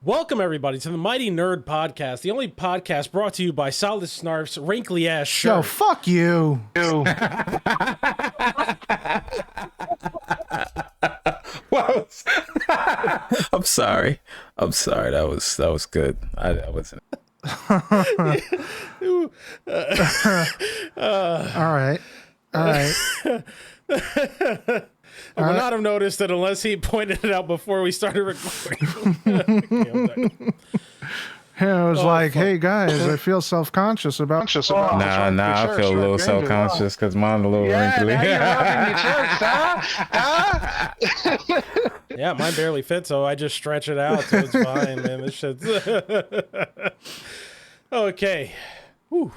Welcome, everybody, to the Mighty Nerd Podcast, the only podcast brought to you by Solid Snarf's wrinkly-ass shirt. Yo, fuck you. Wow. I'm sorry. That was good. I wasn't. All right. I would not have noticed it unless he pointed it out before we started recording. I was hey guys, I feel self-conscious about Nah, I feel a little self-conscious because mine a little wrinkly. Yeah, mine barely fits, so I just stretch it out, so it's fine, man. This shit's... Okay. Whew.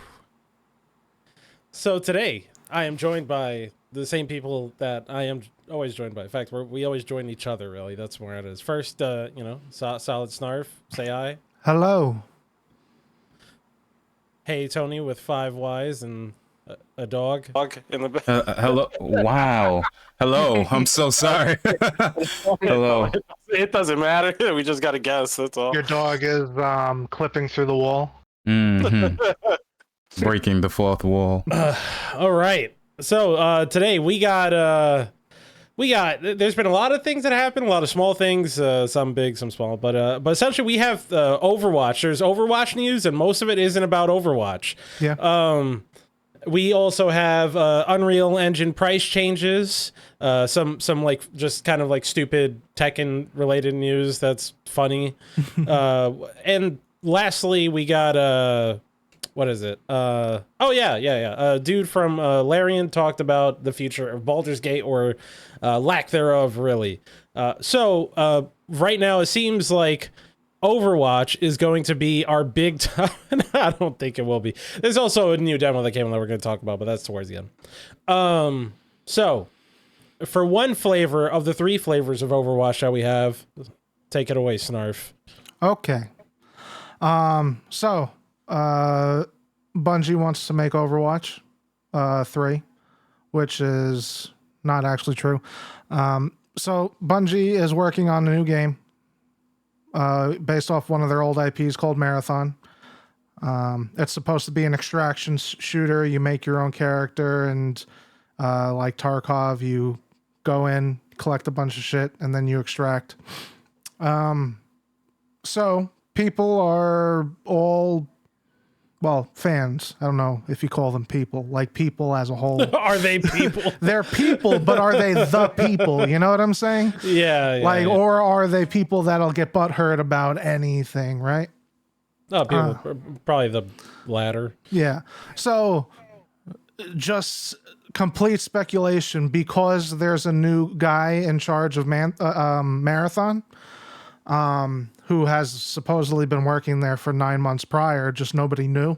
So today, I am joined by the same people that I am always joined by. In fact, we always join each other, really. That's where it is. First, Solid Snarf, say hi. Hello. HeyyyyyTony with 5 Ys and a dog. In the Hello. Wow. Hello. I'm so sorry. Hello. It doesn't matter. We just got to guess. That's all. Your dog is clipping through the wall. Mm-hmm. Breaking the fourth wall. All right. So today we got there's been a lot of things that happen, a lot of small things, some big, some small, but essentially we have Overwatch. There's Overwatch news, and most of it isn't about Overwatch. Yeah. We also have Unreal Engine price changes, some like just kind of like stupid Tekken related news that's funny, and lastly we got what is it? Dude from Larian talked about the future of Baldur's Gate, or lack thereof, really. So right now it seems like Overwatch is going to be our big time. I don't think it will be. There's also a new demo that came out that we're going to talk about, but that's towards the end. So for one flavor of the 3 flavors of Overwatch that we have, take it away, Snarf. Okay. Bungie wants to make Overwatch 3, which is not actually true. So Bungie is working on a new game based off one of their old IPs called Marathon. It's supposed to be an extraction shooter. You make your own character, and like Tarkov, you go in, collect a bunch of shit, and then you extract. So people are all... Well, fans. I don't know if you call them people, like people as a whole. Are they people? They're people, but are they the people? You know what I'm saying? Yeah. Or are they people that'll get butthurt about anything, right? Oh, people, probably the latter. Yeah. So, just complete speculation, because there's a new guy in charge of Marathon, who has supposedly been working there for 9 months prior, just nobody knew.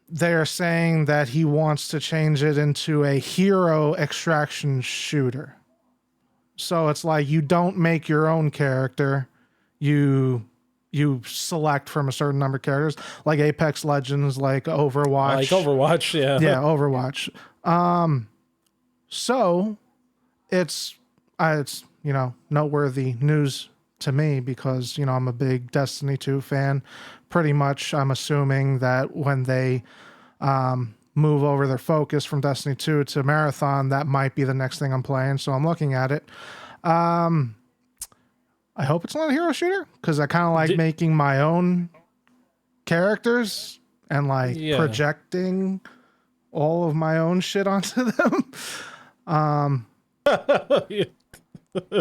They're saying that he wants to change it into a hero extraction shooter. So it's like you don't make your own character. You select from a certain number of characters, like Apex Legends, like Overwatch. Yeah. Yeah, Overwatch. So it's noteworthy news to me, because I'm a big Destiny 2 fan. Pretty much I'm assuming that when they move over their focus from Destiny 2 to Marathon, that might be the next thing I'm playing, so I'm looking at it. I hope it's not a hero shooter, because I kind of like making my own characters and projecting all of my own shit onto them.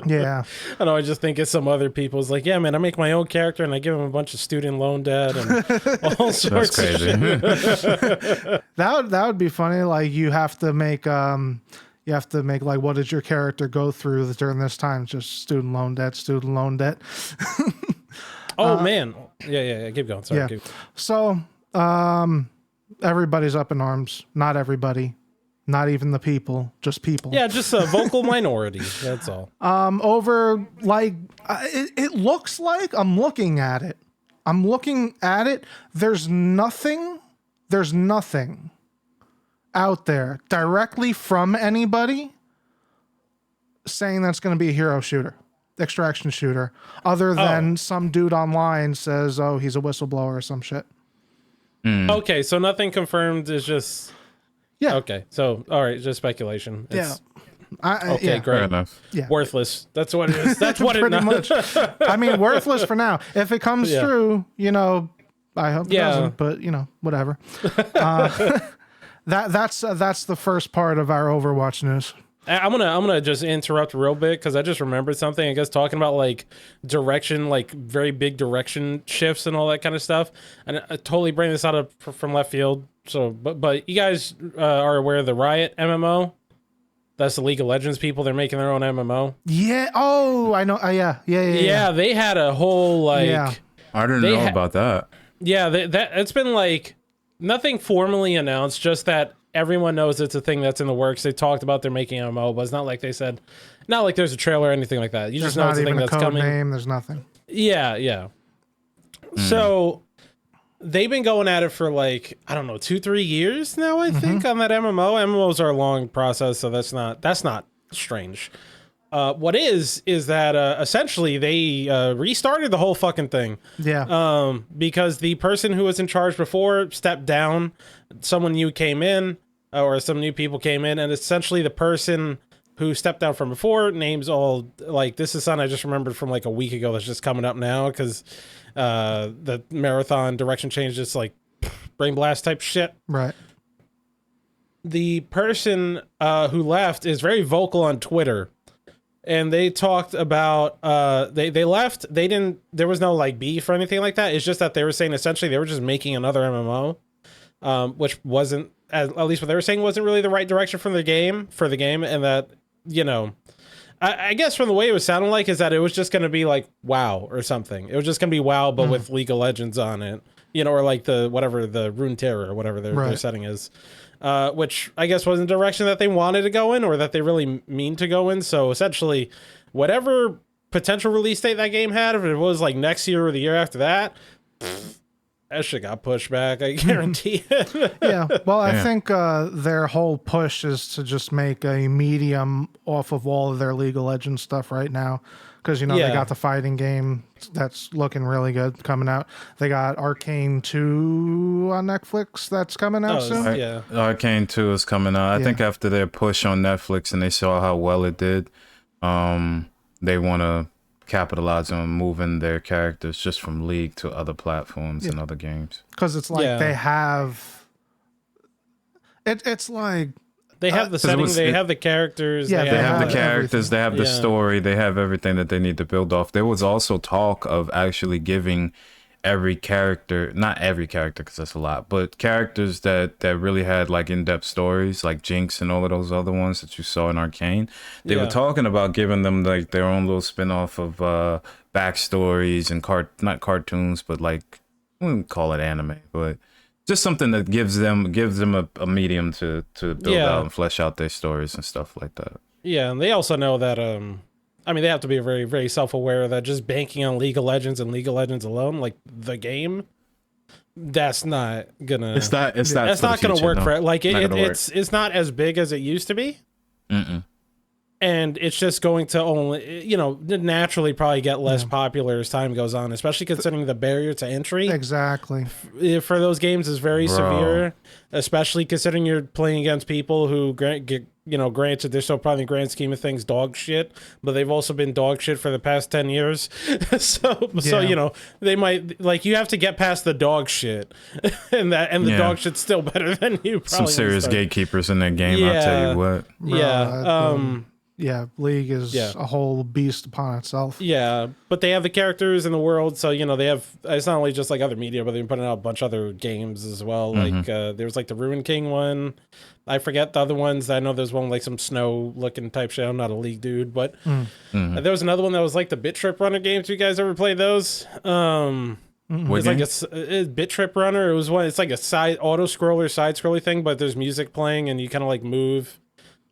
Yeah. I know, I just think it's some other people's like, yeah, man, I make my own character and I give him a bunch of student loan debt and all sorts of shit. That would be funny. Like you have to make like, what did your character go through during this time? Just student loan debt. Oh man. Yeah. Keep going. Sorry. Yeah. So everybody's up in arms. Not everybody. Not even the people, just people. Yeah, just a vocal minority. That's all. Over it looks like I'm looking at it. There's nothing out there directly from anybody saying that's going to be a hero shooter. extraction shooter, other than some dude online says, "Oh, he's a whistleblower" or some shit. Okay, so nothing confirmed. Is just Yeah. Okay, so all right, just speculation. Yeah. Okay, great. Fair enough. Yeah. Worthless. That's what it is. That's what it Pretty much. I mean, worthless for now. If it comes through, I hope it doesn't, but whatever. That's the first part of our Overwatch news. I'm gonna just interrupt real bit because I just remembered something. I guess talking about like direction, like very big direction shifts and all that kind of stuff. And I totally bring this out of from left field. So, but you guys are aware of the Riot MMO? That's the League of Legends people. They're making their own MMO. Yeah. Oh, I know. Yeah. They had a whole like. Yeah. I didn't know about that. Yeah, that it's been like nothing formally announced, just that everyone knows it's a thing that's in the works. They talked about they're making an MMO, but it's not like they said, not like there's a trailer or anything like that. You just know it's a thing that's coming. Name. There's nothing. Yeah. So they've been going at it for like, I don't know, 2-3 years now, I think, on that MMO. MMOs are a long process, so that's not strange. What is that essentially they restarted the whole fucking thing. Yeah. Because the person who was in charge before stepped down, someone new came in, or some new people came in, and essentially the person who stepped down from before, names all, like, this is something I just remembered from like a week ago that's just coming up now, because the marathon direction change, just like brain blast type shit. Right. The person who left is very vocal on Twitter. And they talked about they left. They didn't. There was no like beef or anything like that. It's just that they were saying essentially they were just making another MMO, which wasn't, at least what they were saying, wasn't really the right direction for the game. And that, I guess from the way it was sounding like is that it was just going to be like WoW or something. It was just going to be WoW but with League of Legends on it, or like the Runeterra or whatever their setting is. Which I guess wasn't the direction that they wanted to go in or that they really mean to go in. So essentially, whatever potential release date that game had, if it was like next year or the year after that, that shit got pushed back. I guarantee it. Yeah. Well, I think their whole push is to just make a medium off of all of their League of Legends stuff right now. Because, they got the fighting game that's looking really good coming out. They got Arcane 2 on Netflix that's coming out soon. Yeah. Arcane 2 is coming out. I think after their push on Netflix and they saw how well it did, they want to capitalize on moving their characters just from League to other platforms and other games. Because it's like they have... It's like... They have the setting, they have the characters. Yeah, they have the characters, everything. they have the story, they have everything that they need to build off. There was also talk of actually giving every character, not every character because that's a lot, but characters that really had like in-depth stories, like Jinx and all of those other ones that you saw in Arcane. They were talking about giving them like their own little spin-off of backstories and not cartoons, but like, I wouldn't call it anime, but just something that gives them a medium to build out and flesh out their stories and stuff like that. Yeah, and they also know that they have to be very, very self-aware that just banking on League of Legends and League of Legends alone, like the game, that's not gonna. It's not gonna work for it. Like it's not as big as it used to be. And it's just going to only, naturally probably get less popular as time goes on, especially considering the barrier to entry. Exactly. For those games is very severe, especially considering you're playing against people who granted, they're still probably in the grand scheme of things dog shit, but they've also been dog shit for the past 10 years. So they might, like, you have to get past the dog shit and the dog shit's still better than you. Probably some serious gatekeepers in that game, I'll tell you what. League is a whole beast upon itself. Yeah, but they have the characters in the world, so they have. It's not only just like other media, but they've been putting out a bunch of other games as well. Like there was like the Ruin King one. I forget the other ones. I know there's one like some snow looking type shit. I'm not a League dude, but there was another one that was like the Bit Trip Runner games. You guys ever play those? It's like a Bit Trip Runner. It was one. It's like a side scroller thing, but there's music playing and you kind of like move.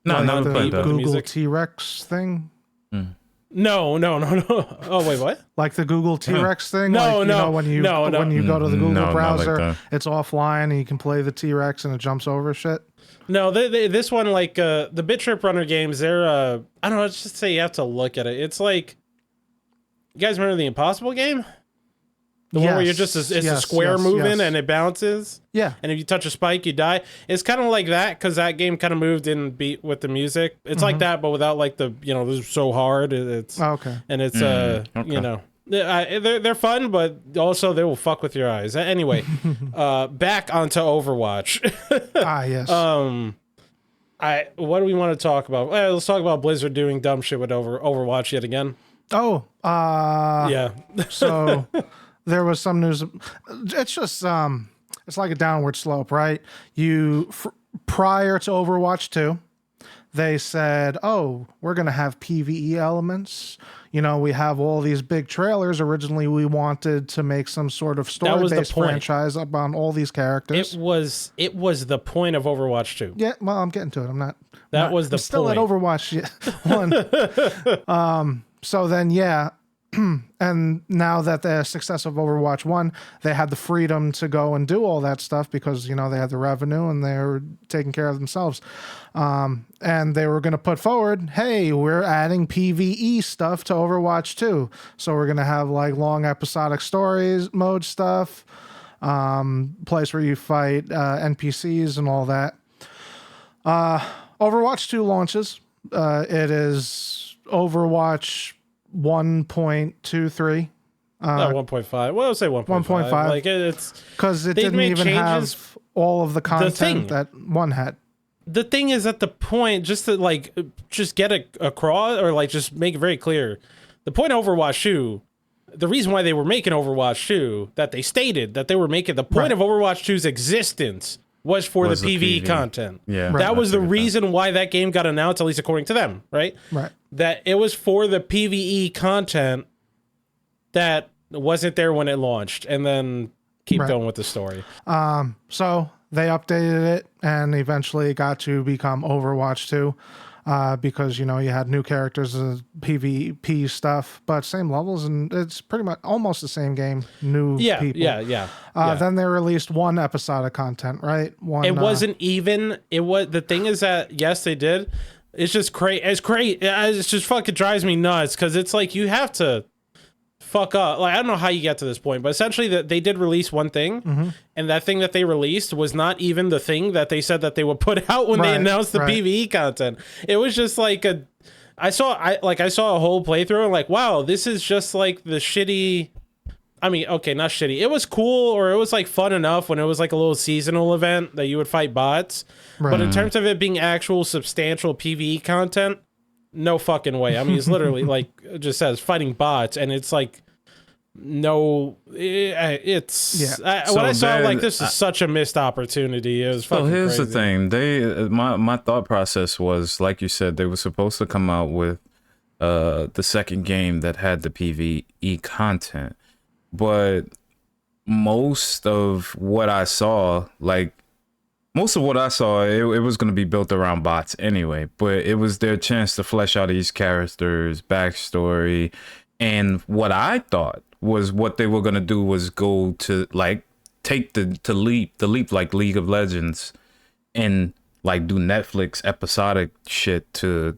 No, not the Google T-Rex thing. No. Oh wait, what? Like the Google T-Rex thing? No. When you go to the Google browser, like it's offline and you can play the T-Rex and it jumps over shit. No, this one, like the Bit Trip Runner games, they're I don't know. Let's just say you have to look at it. It's like You guys remember the Impossible game? The one where you're just it's a square moving and it bounces. Yeah. And if you touch a spike, you die. It's kind of like that because that game kind of moved in beat with the music. It's like that, but without like the this is so hard. It's okay. And it's they're fun, but also they will fuck with your eyes. Anyway, back onto Overwatch. Yes. What do we want to talk about? Let's talk about Blizzard doing dumb shit with Overwatch yet again. Oh. Yeah. So. There was some news. It's just it's like a downward slope, right? Prior to Overwatch 2, they said, "Oh, we're going to have PvE elements. We have all these big trailers. Originally, we wanted to make some sort of story-based franchise up on all these characters." It was the point of Overwatch 2. Yeah, well, I'm getting to it. I'm still point. at Overwatch 1. So then, yeah. And now that the success of Overwatch 1, they had the freedom to go and do all that stuff because, they had the revenue and they were taking care of themselves. And they were going to put forward, hey, we're adding PvE stuff to Overwatch 2. So we're going to have like long episodic stories, mode stuff, place where you fight NPCs and all that. Overwatch 2 launches. It is Overwatch 1.23. Not 1.5. Well, I'll say 1.5. 1.5. Like it's because it didn't even have all of the content that one had. The thing is at the point, just to just get across or just make it very clear, the point of Overwatch 2, the reason why they were making Overwatch 2, that they stated that they were making the point of Overwatch 2's existence was for the PvE content. Yeah, that was the reason why that game got announced, at least according to them, right? Right. That it was for the PvE content that wasn't there when it launched, and then keep going with the story. So they updated it and eventually got to become Overwatch 2. Because you had new characters and PvP stuff, but same levels, and it's pretty much almost the same game. New people. Yeah. Then they released one episode of content, right? It wasn't even. It was the thing is that yes, they did. It's just crazy. It's just fucking drives me nuts because it's like you have to fuck up. Like I don't know how you get to this point, but essentially that they did release one thing, and that thing that they released was not even the thing that they said that they would put out when they announced the PvE content. It was just like I saw a whole playthrough and like, wow, this is just like the shitty. I mean, okay, not shitty. It was cool, or it was like fun enough when it was like a little seasonal event that you would fight bots. Right. But in terms of it being actual substantial PvE content, no fucking way. I mean, it's literally like it just says fighting bots, and it's like no, it's when I saw like this is such a missed opportunity. It was fucking here's crazy. The thing. My thought process was, like you said, they were supposed to come out with the second game that had the PvE content, but most of what I saw, it was going to be built around bots anyway, but it was their chance to flesh out each character's backstory. And what I thought was what they were going to do was go to take the leap like League of Legends and do Netflix episodic shit to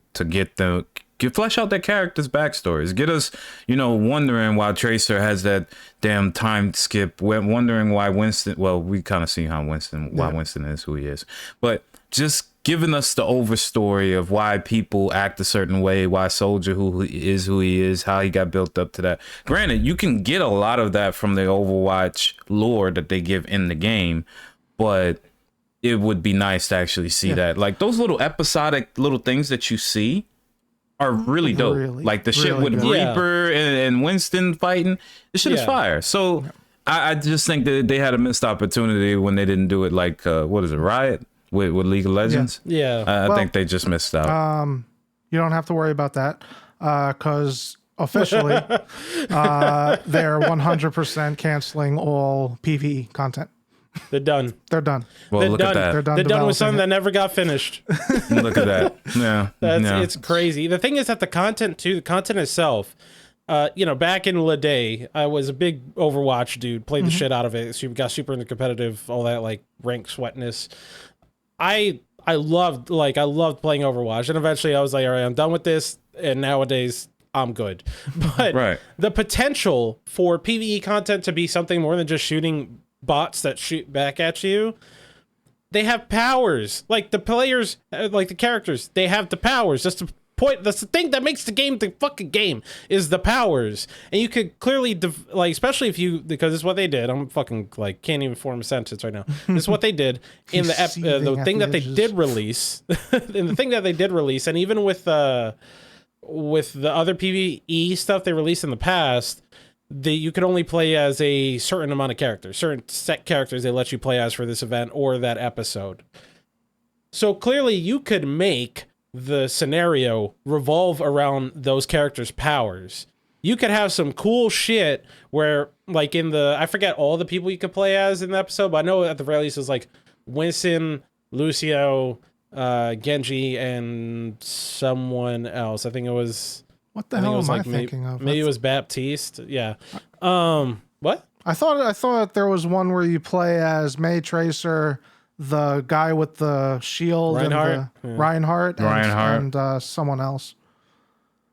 flesh out their characters' backstories. Get us, wondering why Tracer has that damn time skip. We're wondering why Winston. Well, we kind of see why Winston is who he is, but just giving us the overstory of why people act a certain way, why Soldier who he is, how he got built up to that. Granted, you can get a lot of that from the Overwatch lore that they give in the game, but it would be nice to actually see that. Like those little episodic little things that you see are really dope. Like the shit with Reaper and Winston fighting, the shit is fire. So I just think that they had a missed opportunity when they didn't do it what is it, Riot? With League of Legends? Yeah. I think they just missed out. You don't have to worry about that because officially they're 100% canceling all PvE content. They're done. They're done. Well, look at that. They're done with something that never got finished. Look at that. Yeah. It's crazy. The thing is that the content itself, back in the day, I was a big Overwatch dude, played the shit out of it. So got super into competitive, all that rank sweatness. I loved playing Overwatch, and eventually I was like, all right, I'm done with this. And nowadays I'm good. But Right. the potential for PvE content to be something more than just shooting bots that shoot back at you. They have powers. Like the players, like the characters, they have the powers. That's the point. That's the thing that makes the game the fucking game, is the powers. And you could clearly, like, especially if you, because it's what they did. I'm fucking, like, can't even form a sentence right now. This is what they did in the thing that they did release. In the thing that they did release, and even with the other PvE stuff they released in the past, you could only play as a certain amount of characters, certain set characters they let you play as for this event or that episode. So clearly you could make the scenario revolve around those characters' powers. You could have some cool shit where, like, I forget all the people you could play as in the episode, but I know at the very least it was like Winston, Lucio, Genji, and someone else. I think it was... What the hell am I thinking of? Maybe it was Baptiste. Yeah. What? I thought there was one where you play as May Tracer, the guy with the shield, Reinhardt? and Reinhardt, and someone else.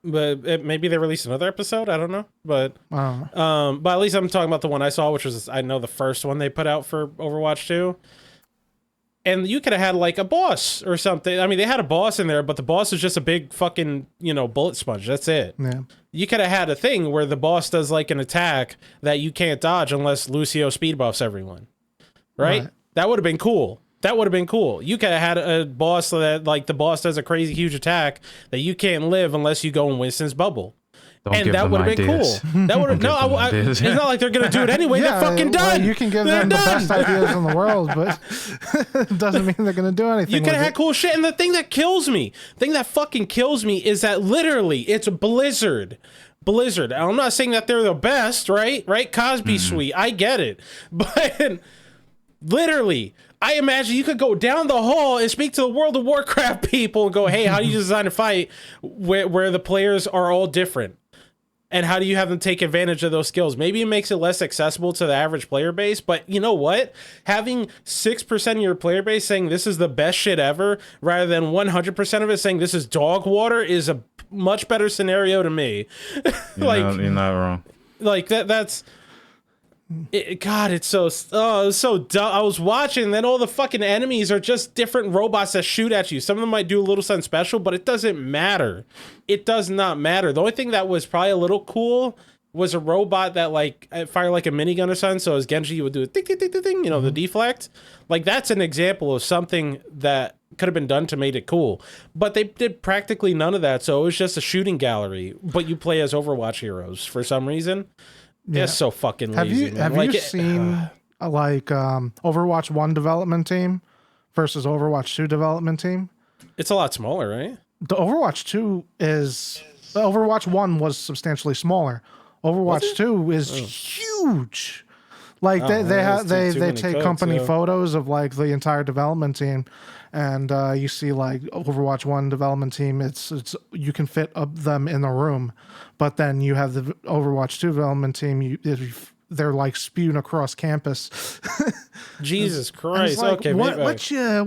But maybe they released another episode. I don't know. But I don't know. but at least I'm talking about the one I saw, which was, I know, the first one they put out for Overwatch 2. And you could have had, like, a boss or something. I mean, they had a boss in there, but the boss is just a big fucking, bullet sponge. That's it. Yeah. You could have had a thing where the boss does, like, an attack that you can't dodge unless Lucio speed buffs everyone. Right? That would have been cool. You could have had a boss that, like, the boss does a crazy huge attack that you can't live unless you go in Winston's bubble. And that would have been cool. That would have it's not like they're gonna do it anyway. They're fucking done. Well, you can give them the best ideas in the world, but it doesn't mean they're gonna do anything. You could have had cool shit. And the thing that fucking kills me is that literally it's Blizzard. I'm not saying that they're the best, right? Cosby Suite. I get it. But literally, I imagine you could go down the hall and speak to the World of Warcraft people and go, hey, how do you design a fight where the players are all different? And how do you have them take advantage of those skills? Maybe it makes it less accessible to the average player base, but you know what? Having 6% of your player base saying this is the best shit ever, rather than 100% of it saying this is dog water, is a much better scenario to me. You're not wrong. Like that's... God, it's so dumb. I was watching, and then all the fucking enemies are just different robots that shoot at you. Some of them might do a little something special, but it doesn't matter. It does not matter. The only thing that was probably a little cool was a robot that, like, fired like a minigun or something. So as Genji, you would do a ding, ding, ding, ding, ding, the deflect. Like, that's an example of something that could have been done to make it cool. But they did practically none of that, so it was just a shooting gallery. But you play as Overwatch heroes for some reason. Yeah, it's so fucking lazy. Have you seen Overwatch 1 development team versus Overwatch 2 development team? It's a lot smaller, right? The Overwatch 1 was substantially smaller. Overwatch 2 is huge. Like they take company photos of, like, the entire development team, and you see, like, Overwatch 1 development team. It's you can fit them in the room, but then you have the Overwatch 2 development team. They're like spewing across campus. Jesus Christ! Like, okay, what you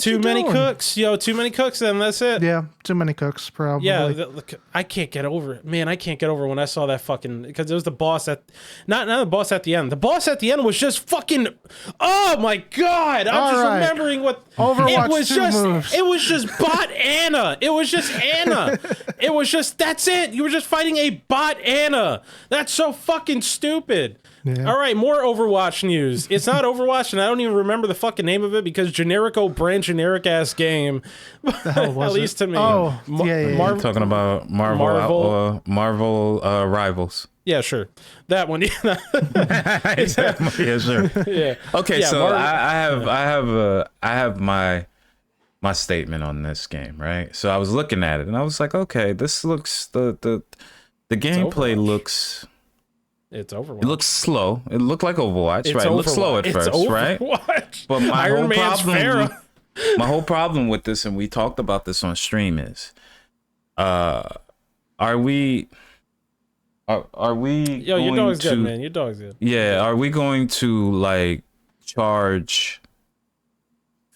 too many doing? cooks, too many cooks, and that's it. Yeah, too many cooks, probably. Yeah, I can't get over it, man. I can't get over when I saw that fucking, because it was the boss at, not the boss at the end. The boss at the end was just fucking. Oh my god! I'm just remembering what Overwatch it was. moves. It was just bot Anna. It was just Anna. It was just, that's it. You were just fighting a bot Anna. That's so fucking stupid. Yeah. All right, more Overwatch news. It's not Overwatch, and I don't even remember the fucking name of it because generic ass game. The hell was at least to me. Oh, You're talking about Marvel Rivals. Yeah, sure. That one. Yeah, yeah, sure. yeah. Okay, Yeah, so I have my statement on this game, right? So I was looking at it and I was like, okay, this looks the gameplay looks. It's Overwatch. It looks slow. It looked like Overwatch, right? It looks slow at first, right? But Iron Man's Pharah. My whole problem with this, and we talked about this on stream, is, are we? Yo, your dog's good, man. Your dog's good. Yeah, are we going to, like, charge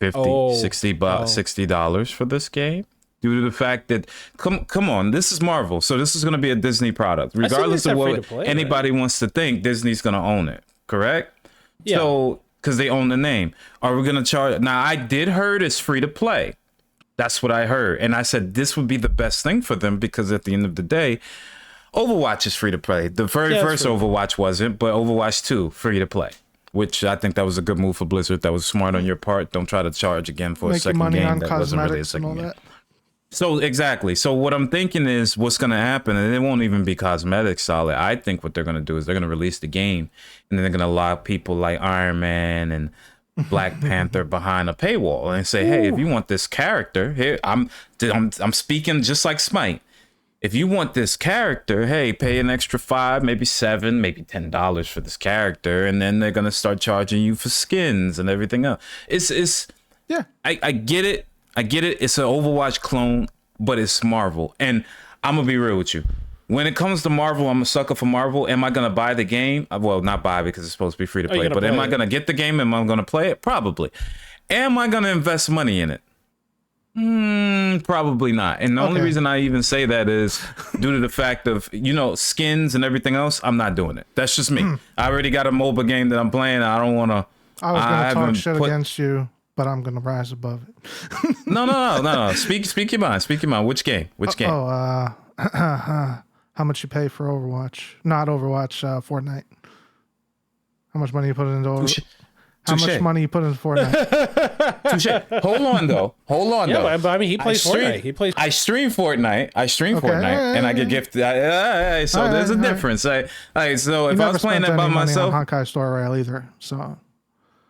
$60 for this game? due to the fact that come on, this is Marvel, so this is going to be a Disney product, regardless of what anybody wants to think. Disney's going to own it, correct? Yeah. So because they own the name, are we going to charge? Now, I did heard it's free to play. That's what I heard, and I said this would be the best thing for them because at the end of the day, Overwatch is free to play. The very first Overwatch wasn't, but Overwatch 2 free to play. Which I think that was a good move for Blizzard. That was smart on your part. Don't try to charge again for a second game that wasn't really a second game. So exactly. So what I'm thinking is what's going to happen, and it won't even be cosmetic solid. I think what they're going to do is they're going to release the game, and then they're going to lock people like Iron Man and Black Panther behind a paywall and say, hey, if you want this character, here I'm speaking just like Smite. If you want this character, hey, pay an extra $5, maybe $7, maybe $10 for this character, and then they're gonna start charging you for skins and everything else. It's yeah. I get it. I get it. It's an Overwatch clone, but it's Marvel. And I'm gonna be real with you. When it comes to Marvel, I'm a sucker for Marvel. Am I gonna buy the game? Well, not buy because it's supposed to be free to play. But am I gonna get the game? Am I gonna play it? Probably. Am I gonna invest money in it? Probably not. And the only reason I even say that is due to the fact of, skins and everything else. I'm not doing it. That's just me. I already got a mobile game that I'm playing. I don't want to. I was going to talk shit against you, but I'm going to rise above it. No. Speak your mind. Speak your mind. Which game? How much you pay for Overwatch? Not Overwatch, Fortnite. How much money you put into Overwatch? How much money you put into Fortnite? Touche. Hold on though. Yeah, but I mean, he plays Fortnite. I stream Fortnite. And I get gifted. So there's a difference. So if I was playing that by myself, on Honkai Star Rail either. So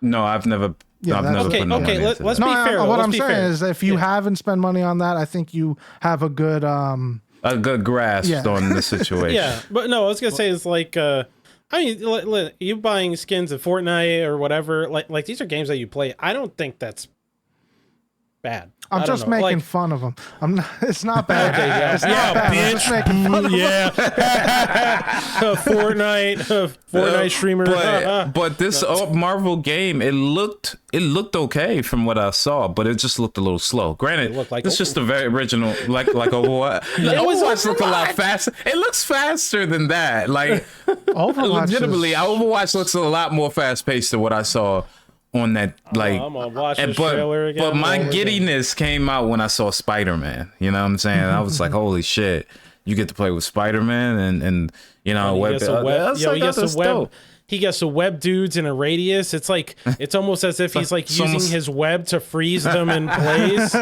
no, I've never. Yeah, I've never put no money into let's that. be fair. What I'm saying is, if you haven't spent money on that, I think you have a good grasp on the situation. Yeah, but no, I was gonna say is like. I mean, you buying skins of Fortnite or whatever, like these are games that you play. I don't think that's bad. I'm just making fun of them. I'm not. It's not bad. Okay, yeah, it's not bad. Bitch. I'm just making fun of Fortnite streamer. But this Marvel game, it looked okay from what I saw, but it just looked a little slow. Granted, it's just a very original, like Overwatch. Overwatch look a lot faster. It looks faster than that. Like legitimately, Overwatch looks a lot more fast paced than what I saw on that. Like, I'm gonna watch this trailer again. But my giddiness came out when I saw Spider-Man. You know what I'm saying? I was like, holy shit. You get to play with Spider-Man and he gets a web dudes in a radius. It's like it's almost as if he's like using his web to freeze them in place.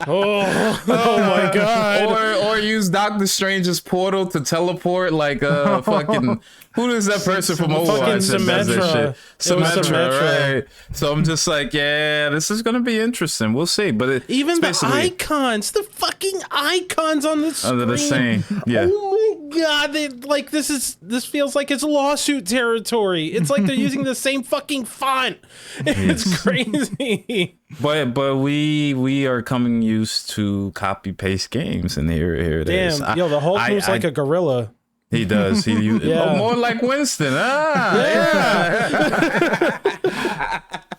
oh my god! Or use Doctor Strange's portal to teleport like fucking. Who is that person from Overwatch that does that shit? Symmetra, right? So I'm just like, yeah, this is gonna be interesting. We'll see. But even the icons, the fucking icons on the screen, they're the same. Yeah. Oh my god! This feels like it's lawsuit territory. It's like they're using the same fucking font. It's crazy. But we are coming used to copy paste games, and here it is. Damn, the Hulk moves like a gorilla. He does. More like Winston. Yeah.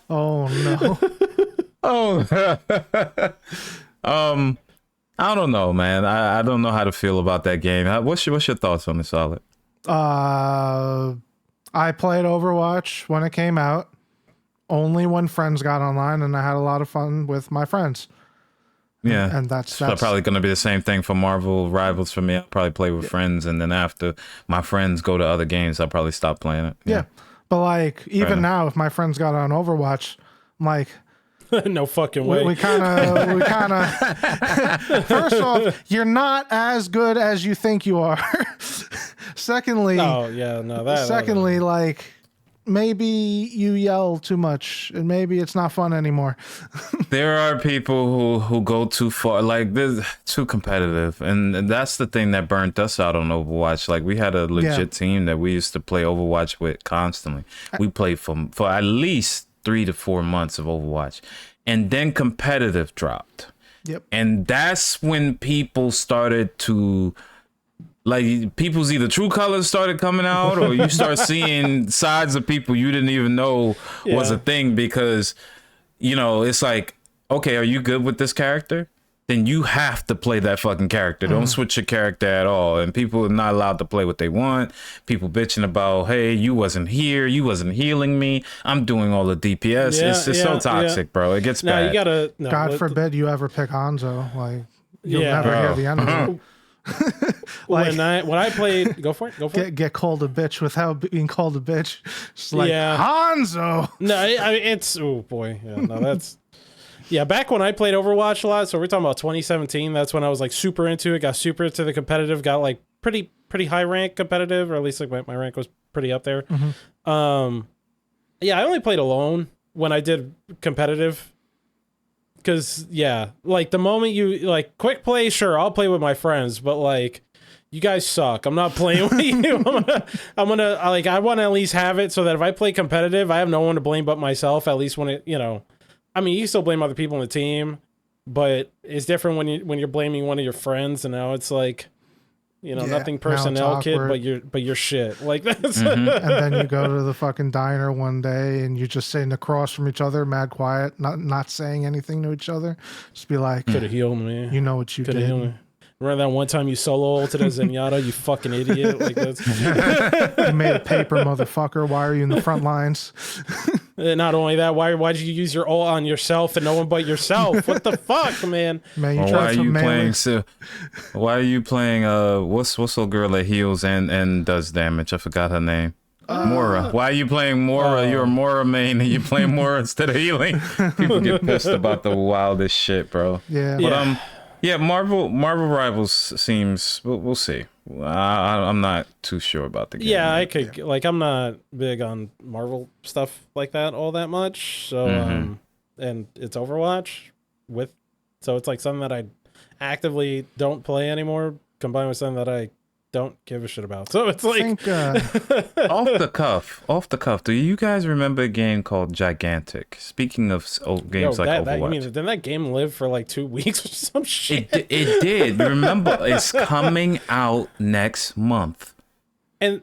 Oh no. I don't know, man. I don't know how to feel about that game. What's your thoughts on it, Solid? I played Overwatch when it came out, only when friends got online, and I had a lot of fun with my friends. Yeah, and that's probably going to be the same thing for Marvel Rivals for me. I'll probably play with friends, and then after my friends go to other games, I'll probably stop playing it. Yeah. But like even now, if my friends got on Overwatch, I'm like, no fucking way. We kind of. First off, you're not as good as you think you are. Secondly, like. Maybe you yell too much and maybe it's not fun anymore. There are people who go too far, like they're too competitive, and that's the thing that burnt us out on Overwatch. Like we had a legit team that we used to play Overwatch with constantly. We played for at least 3 to 4 months of Overwatch, and then competitive dropped. Yep. And that's when people started to, like, people's either true colors started coming out, or you start seeing sides of people you didn't even know was a thing, because, it's like, okay, are you good with this character? then you have to play that fucking character. Don't switch your character at all. And people are not allowed to play what they want. People bitching about, hey, you wasn't here, you wasn't healing me, I'm doing all the DPS. It's so toxic, bro. It gets bad. You gotta. No, God forbid you ever pick Hanzo. Like you'll never hear the end of it. Like, when I played, go for it. Get called a bitch without being called a bitch. Just like Hanzo. No, it's oh boy, yeah, no, that's back when I played Overwatch a lot. So we're talking about 2017. That's when I was like super into it. Got super into the competitive. Got like pretty high rank competitive, or at least like my rank was pretty up there. I only played alone when I did competitive. Because, like, the moment you, like, quick play, sure, I'll play with my friends, but, like, you guys suck. I'm not playing with you. I want to at least have it so that if I play competitive, I have no one to blame but myself, at least when it, you know, I mean, you can still blame other people in the team, but it's different when you're blaming one of your friends, and now it's like, you know, nothing personnel, kid, but you're shit. Like that's and then you go to the fucking diner one day and you're just sitting across from each other, mad quiet, not saying anything to each other. Just be like, could have healed me. You know what you Coulda did. Healed me. Remember that one time you solo ulted as Zenyatta, you fucking idiot? Like that's you made a paper, motherfucker. Why are you in the front lines? Not only that, why did you use your ult on yourself and no one but yourself? What the fuck, man? Man, why are you playing what's the girl that heals and does damage? I forgot her name. Mora. Why are you playing Mora? You're a Mora main and you play Mora instead of healing. People get pissed about the wildest shit, bro. Yeah. But Marvel Rivals seems we'll see. I'm not too sure about the game. Yeah, I could like I'm not big on Marvel stuff like that all that much. So and it's Overwatch so it's like something that I actively don't play anymore, combined with something that I don't give a shit about. So it's like off the cuff. Do you guys remember a game called Gigantic? Speaking of old games like Overwatch, didn't that game live for like 2 weeks or some shit? It did. You remember? It's coming out next month. And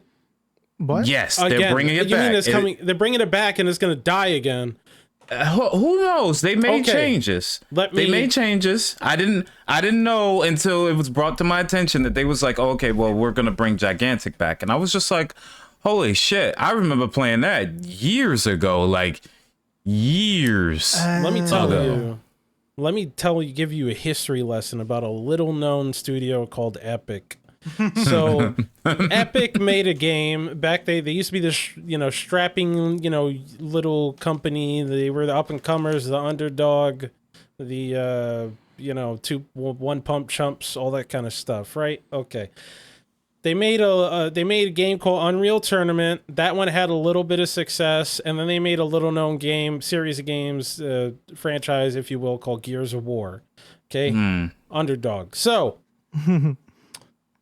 what? Yes, they're bringing it back. They're bringing it back, and it's gonna die again. Who knows? They made changes. They made changes. I didn't know until it was brought to my attention that they was like, oh, okay, well, we're gonna bring Gigantic back, and I was just like, holy shit! I remember playing that years ago, like years. Let me give you a history lesson about a little known studio called Epic. So Epic made a game back. They used to be this strapping little company. They were the up and comers, the underdog, the one pump chumps, all that kind of stuff, right? Okay. They made a game called Unreal Tournament. That one had a little bit of success, and then they made a little known series of games, franchise, if you will, called Gears of War. Okay, underdog. So.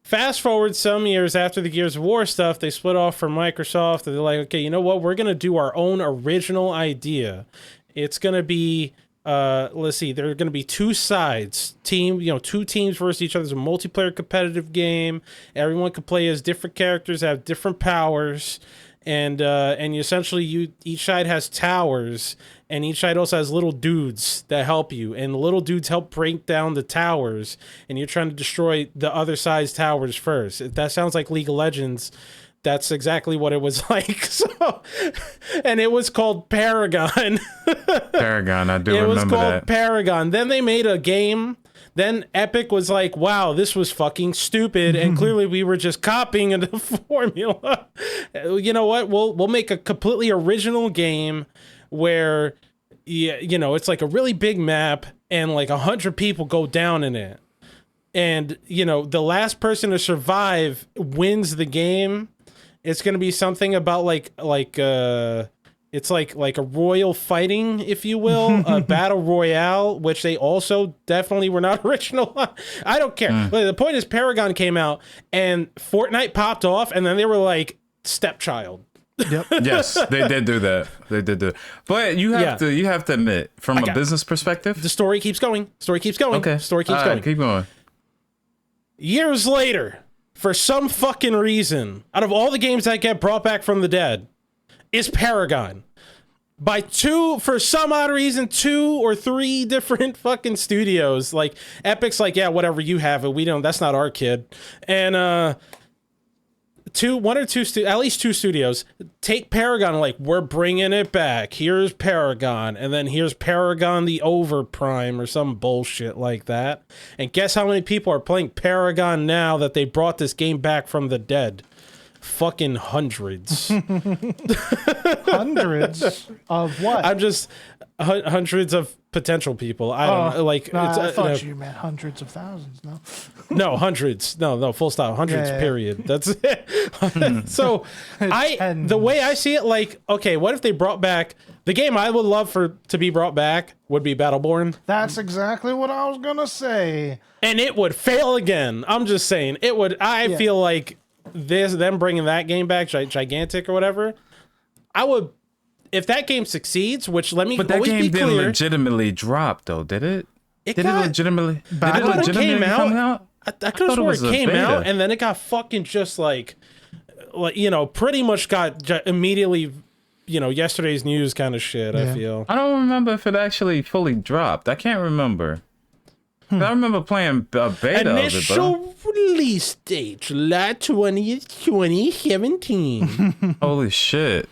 Fast forward some years after the Gears of War stuff, they split off from Microsoft. They're like, okay, you know what? We're going to do our own original idea. It's going to be, let's see, there are going to be two sides. Two teams versus each other. It's a multiplayer competitive game. Everyone can play as different characters, have different powers. And each side has towers, and each side also has little dudes that help you, and the little dudes help break down the towers, and you're trying to destroy the other side's towers first. If that sounds like League of Legends, that's exactly what it was like. So, and it was called Paragon. Paragon, I do remember that. It was called Paragon. Then they made a game. Then Epic was like, wow, this was fucking stupid, and clearly we were just copying the formula. You know what? We'll make a completely original game where, it's like a really big map, and like 100 people go down in it. And, the last person to survive wins the game. It's going to be something about it's like a royal fighting, if you will, a battle royale, which they also definitely were not original. I don't care. The point is, Paragon came out and Fortnite popped off, and then they were like, stepchild. Yep. Yes, they did do that. But you have to admit, from a business perspective, the story keeps going. Okay. Story keeps going. Keep going. Years later, for some fucking reason, out of all the games that get brought back from the dead, is Paragon. for some odd reason, 2 or 3 different fucking studios. Like Epic's like, yeah, whatever, you have it. We don't. That's not our kid. And at least 2 studios take Paragon. Like, we're bringing it back. Here's Paragon, and then here's Paragon the Overprime or some bullshit like that. And guess how many people are playing Paragon now that they brought this game back from the dead? Fucking hundreds. Hundreds of what? I'm just hundreds of potential people. I don't know. Like, no, it's, I thought you meant hundreds of thousands. No, no, hundreds. No, full stop. Hundreds. Yeah. Period. That's it. So the way I see it, like, okay, what if they brought back the game I would love to be brought back would be Battleborn, that's exactly what I was gonna say. and it would fail again. I'm just saying it would. I feel like them bringing that game back, Gigantic or whatever. I would, if that game succeeds, which let me But that always game be didn't clear. legitimately drop, though, did it? It Did it got- legitimately? Did I it thought it legitimately came come out? I could have thought it sworn was it a came beta. out and then it got fucking just like pretty much got immediately, yesterday's news kind of shit. I feel. I don't remember if it actually fully dropped. I can't remember. I remember playing a beta Initial of it, release date, July 20th, 2017. but holy shit.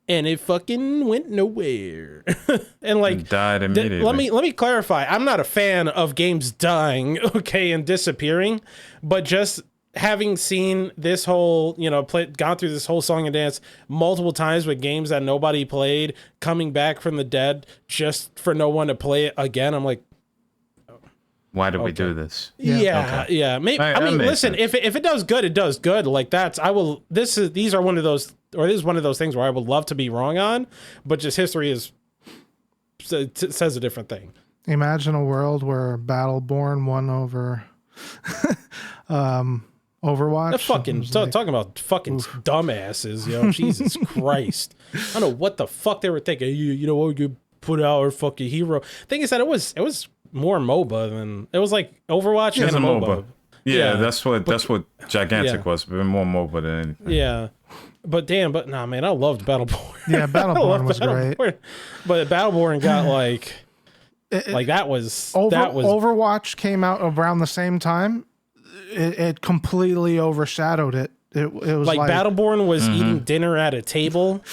And it fucking went nowhere. And like, It died immediately. let me clarify. I'm not a fan of games dying, okay, and disappearing, but just having seen this whole, gone through this whole song and dance multiple times with games that nobody played, coming back from the dead just for no one to play it again, I'm like, Why did we do this? yeah. Maybe, Right, I that mean, makes listen, sense. if it does good, it does good. Like this is one of those things where I would love to be wrong on, but just history says a different thing. Imagine a world where Battleborn won over Overwatch. That fucking talking about fucking dumbasses, Jesus Christ. I don't know what the fuck they were thinking. You know what, you put out our fucking hero. Thing is that it was more MOBA than it was like Overwatch and It's a MOBA. MOBA. Yeah, that's what Gigantic Yeah. was. But more MOBA than anything. Yeah. But nah, man, I loved Battleborn. Yeah, Battleborn was Battleborn. great. But Battleborn got that was Overwatch came out around the same time. It completely overshadowed it. It was like Battleborn was Mm-hmm. eating dinner at a table.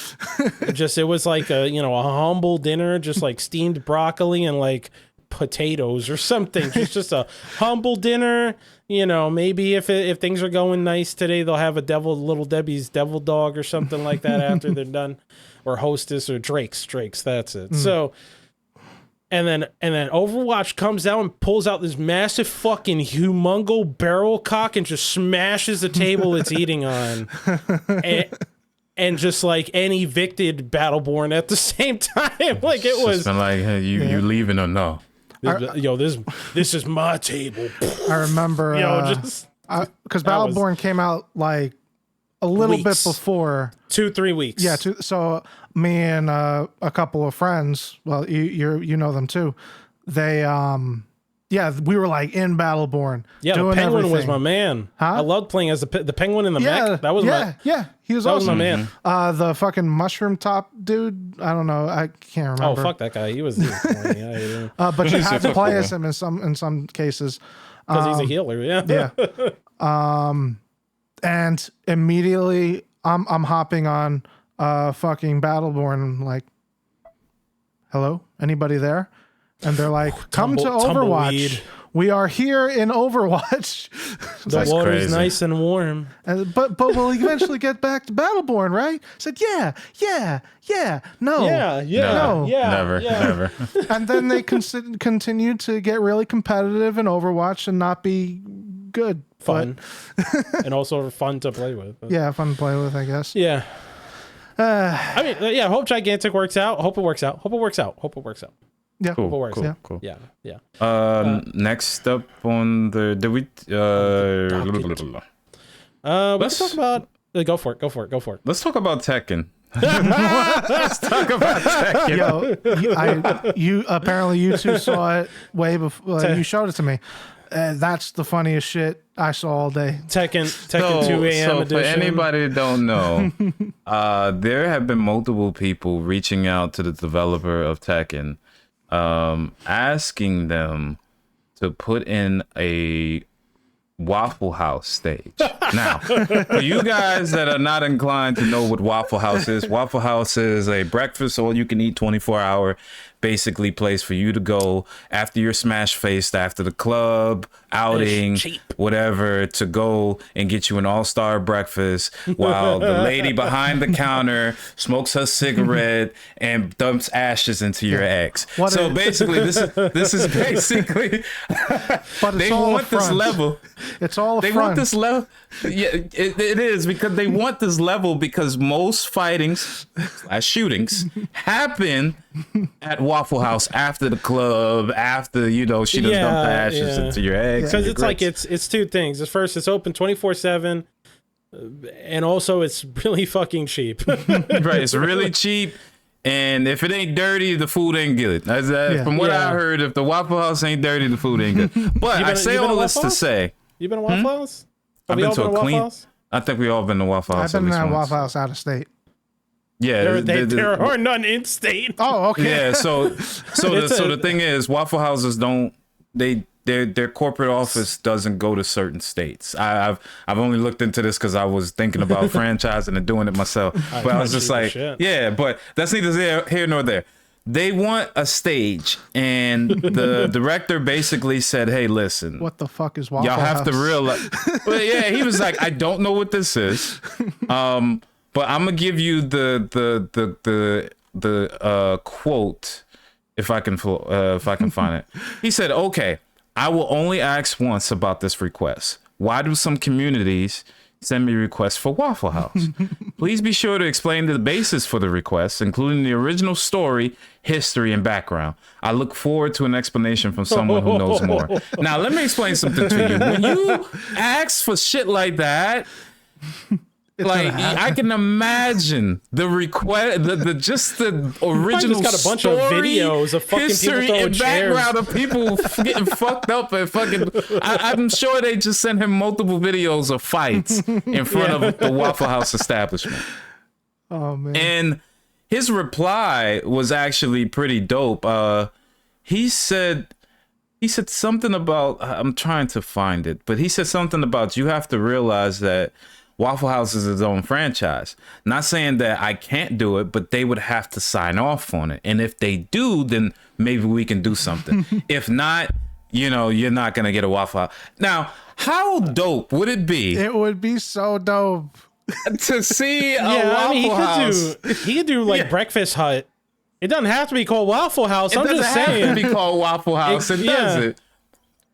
It was like a humble dinner, just like steamed broccoli and like potatoes or something. Just a humble dinner. Maybe if things are going nice today, they'll have a Little Debbie's devil dog or something like that after they're done, or Hostess or Drake's. That's it. So. And then Overwatch comes out and pulls out this massive fucking humongo barrel cock and just smashes the table it's eating on, and just like and evicted Battleborn at the same time. Like it was Just been like, hey, you leaving or no? this is my table. I remember Just because that was- Battleborn came out like a little Weeks. bit before. 2-3 weeks. Yeah, so me and a couple of friends, well, you know them too. They we were like in Battleborn. Yeah, the doing Penguin was everything. my man. Huh? I loved playing as the Penguin in the mech. That was he was that was awesome. my man. The fucking mushroom top dude. I don't know. I can't Oh remember. fuck that guy. He was corny. I hated him. But you had to play cool. as him in some cases. Because he's a healer. Yeah. Yeah. And immediately I'm hopping on fucking Battleborn. I'm like, hello, anybody there? And they're like, come to Overwatch. tumbleweed. We are here in Overwatch. The That's water's crazy. nice and warm. but we'll eventually get back to Battleborn, right? I said, yeah. No. No, never. And then they continued to get really competitive in Overwatch and not be good. Fun. And also fun to play with. But, yeah, fun to play with, I guess. Yeah. I mean, yeah, hope Gigantic works out. Hope it works out. Yeah. Hope it works Cool, out. cool. Yeah. Next up on the We can talk about go for it. Let's talk about Tekken. Let's talk about Tekken. Yo, apparently you two saw it way before. You showed it to me. That's the funniest shit I saw all day. Tekken 2 a.m. edition. For anybody that don't know, there have been multiple people reaching out to the developer of Tekken, asking them to put in a Waffle House stage. Now, for you guys that are not inclined to know what Waffle House is, Waffle House is a breakfast all you can eat 24-hour basically place for you to go after you're smash faced after the club outing, whatever, to go and get you an all-star breakfast while the lady behind the counter smokes her cigarette and dumps ashes into your eggs. So basically this is basically but it's they all want this level. It's all they want this level. Yeah, it is, because they want this level because most fightings / shootings happen at Waffle House after the club, after she does dump ashes into your eggs. Because it's like it's two things. At first, it's open 24/7, and also it's really fucking cheap. Right, it's really cheap. And if it ain't dirty, the food ain't good. From what I heard, if the Waffle House ain't dirty, the food ain't good. But I say all this to say, you been to Waffle House? I've been to a clean. House? I think we all been to Waffle House. I've been to Waffle House out of state. Yeah, there are none in state. Oh, okay. Yeah, so the thing is, Waffle Houses don't their corporate office doesn't go to certain states. I've only looked into this because I was thinking about franchising and doing it myself. But I was just like, yeah, but that's neither here nor there. They want a stage, and the director basically said, "Hey, listen, what the fuck is Waffle House? Y'all have to realize." Well, yeah, he was like, "I don't know what this is, but I'm gonna give you the quote if I can find it." He said, "Okay, I will only ask once about this request. Why do some communities send me requests for Waffle House? Please be sure to explain the basis for the request, including the original story, history, and background. I look forward to an explanation from someone who knows more." Now, let me explain something to you. When you ask for shit like that, I can imagine the request, just the original got a bunch of videos of fucking history people and background of people getting fucked up and fucking. I'm sure they just sent him multiple videos of fights in front of the Waffle House establishment. Oh man! And his reply was actually pretty dope. He said something about, I'm trying to find it, but he said something about, you have to realize that Waffle House is its own franchise. Not saying that I can't do it, but they would have to sign off on it. And if they do, then maybe we can do something. If not, you're not going to get a Waffle House. Now, how dope would it be? It would be so dope to see a Waffle House. He could do Breakfast Hut. It doesn't have to be called Waffle House. I'm just saying. It doesn't have to be called Waffle House. It doesn't.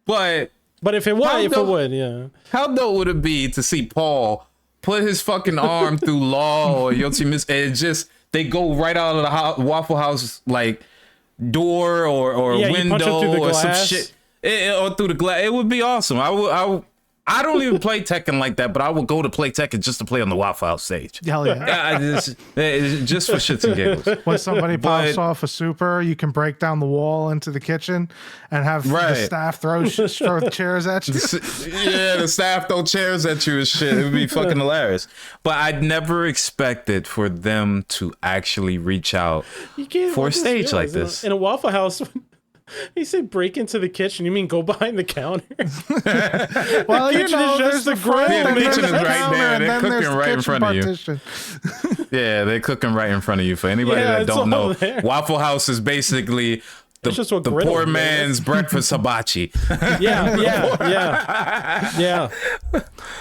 But if it would, yeah. How dope would it be to see Paul put his fucking arm through Law or Yoshi and just they go right out of the Waffle House door or window or some shit, or through the glass? It would be awesome. I don't even play Tekken like that, but I would go to play Tekken just to play on the Waffle House stage. Hell yeah. Just for shits and giggles. When somebody pops off a super, you can break down the wall into the kitchen and have the staff throw chairs at you. Yeah, the staff throw chairs at you and shit. It would be fucking hilarious. But I'd never expected for them to actually reach out for a stage like this. In a Waffle House... He said break into the kitchen. You mean go behind the counter? Well, there's the grill. The kitchen is right there. They're cooking right in front of you. Yeah, they're cooking right in front of you. For anybody that don't know, Waffle House is basically the poor man's breakfast hibachi. Yeah.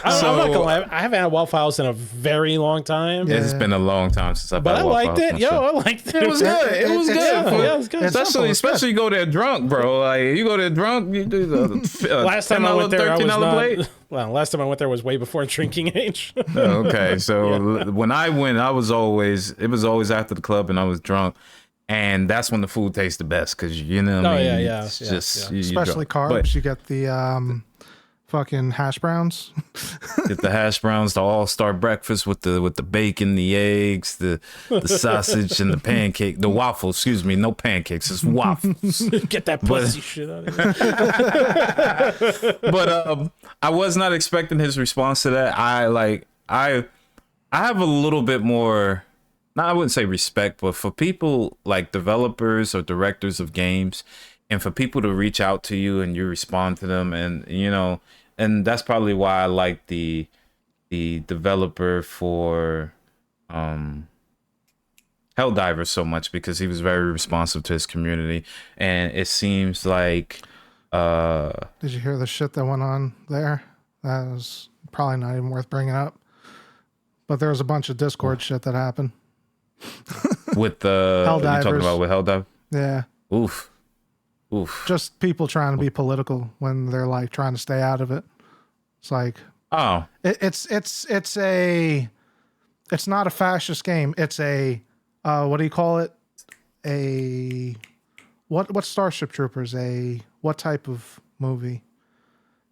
I'm not gonna lie. I haven't had Waffle House in a very long time. Yeah. It's been a long time since I've had Waffle House. But I liked it. I liked it. It was good. It was good. Yeah, it was good. Especially you go there drunk, bro. Like you go there drunk. You do the last time I went there, I was not. Well, last time I went there was way before drinking age. Okay, so when I went, it was always after the club, and I was drunk. And that's when the food tastes the best because especially carbs. You get the fucking hash browns. Get the hash browns, the all-star breakfast with the bacon, the eggs, the sausage, and the pancake, the waffles. Excuse me, no pancakes, it's waffles. Get that pussy shit out of here. But I was not expecting his response to that. I have a little bit more. Now, I wouldn't say respect, but for people like developers or directors of games, and for people to reach out to you and you respond to them, and and that's probably why I like the developer for Helldivers so much, because he was very responsive to his community, and it seems like. Did you hear the shit that went on there? That was probably not even worth bringing up. But there was a bunch of Discord shit that happened. With the you talking about with Helldive? Yeah. Oof. Just people trying to be political when they're like trying to stay out of it. It's like, oh, it's not a fascist game. It's a what do you call it? A what Starship Troopers? What type of movie?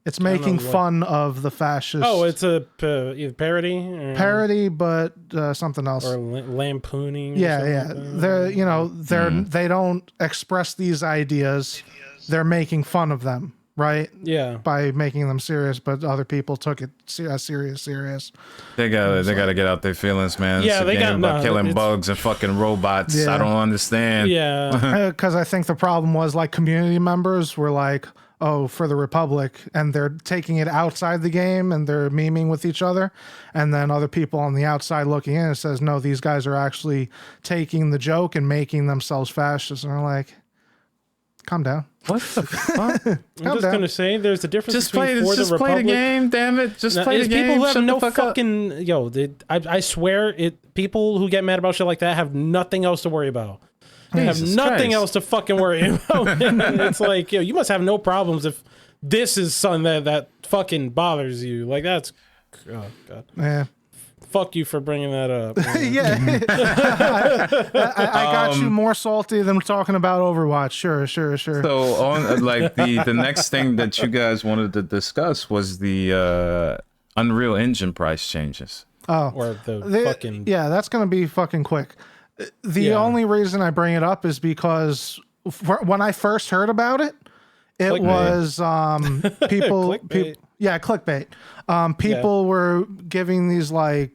It's making fun of the fascists. Oh, it's a either parody, parody, but something else, or lampooning. Yeah. They don't express these ideas. They're making fun of them, right? Yeah, by making them serious, but other people took it serious. They gotta get out their feelings, man. Yeah, it's a game about killing bugs and fucking robots. Yeah. I don't understand. Yeah, because I think the problem was like community members were like, oh, for the Republic, and they're taking it outside the game and they're memeing with each other, and then other people on the outside looking in, it says, no, these guys are actually taking the joke and making themselves fascists, and they're like, calm down. What the fuck? I'm just gonna say there's a difference between for the Republic. Play the game, damn it. Just play the game. People who have Shut no the fuck fucking I swear it. People who get mad about shit like that have nothing else to worry about. They have nothing else to fucking worry about. It's like, you must have no problems if this is something that fucking bothers you. Like, that's, oh god. Yeah. Fuck you for bringing that up. Yeah. I got you more salty than talking about Overwatch. Sure. So on like the next thing that you guys wanted to discuss was the Unreal Engine price changes. Oh, or the fucking that's gonna be fucking quick. The only reason I bring it up is because when I first heard about it, it was people, clickbait. People were giving these like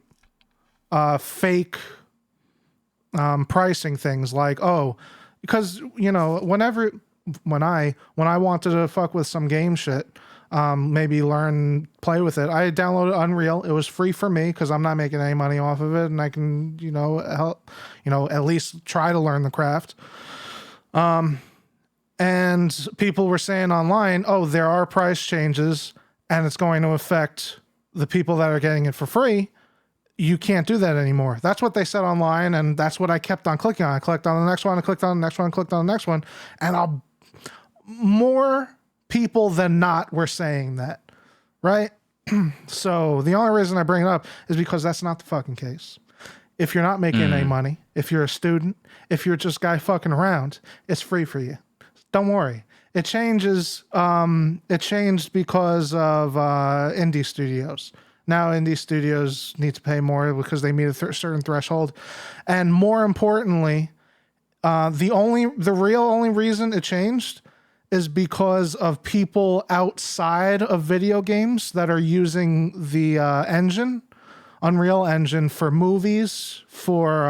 fake pricing things, like, oh, because when I wanted to fuck with some game shit, maybe play with it, I downloaded Unreal. It was free for me because I'm not making any money off of it, and I can help at least try to learn the craft. And people were saying online, oh, there are price changes and it's going to affect the people that are getting it for free. You can't do that anymore. That's what they said online, and that's what I kept on clicking on. I clicked on the next one, I clicked on the next one, clicked on the next one, and more people than not were saying that, right? So the only reason I bring it up is because that's not the fucking case. If you're not making any money, if you're a student, if you're just guy fucking around, it's free for you. Don't worry. It changes. It changed because of indie studios. Now indie studios need to pay more because they meet a certain threshold, and more importantly, the real only reason it changed is because of people outside of video games that are using the engine, Unreal Engine, for movies, for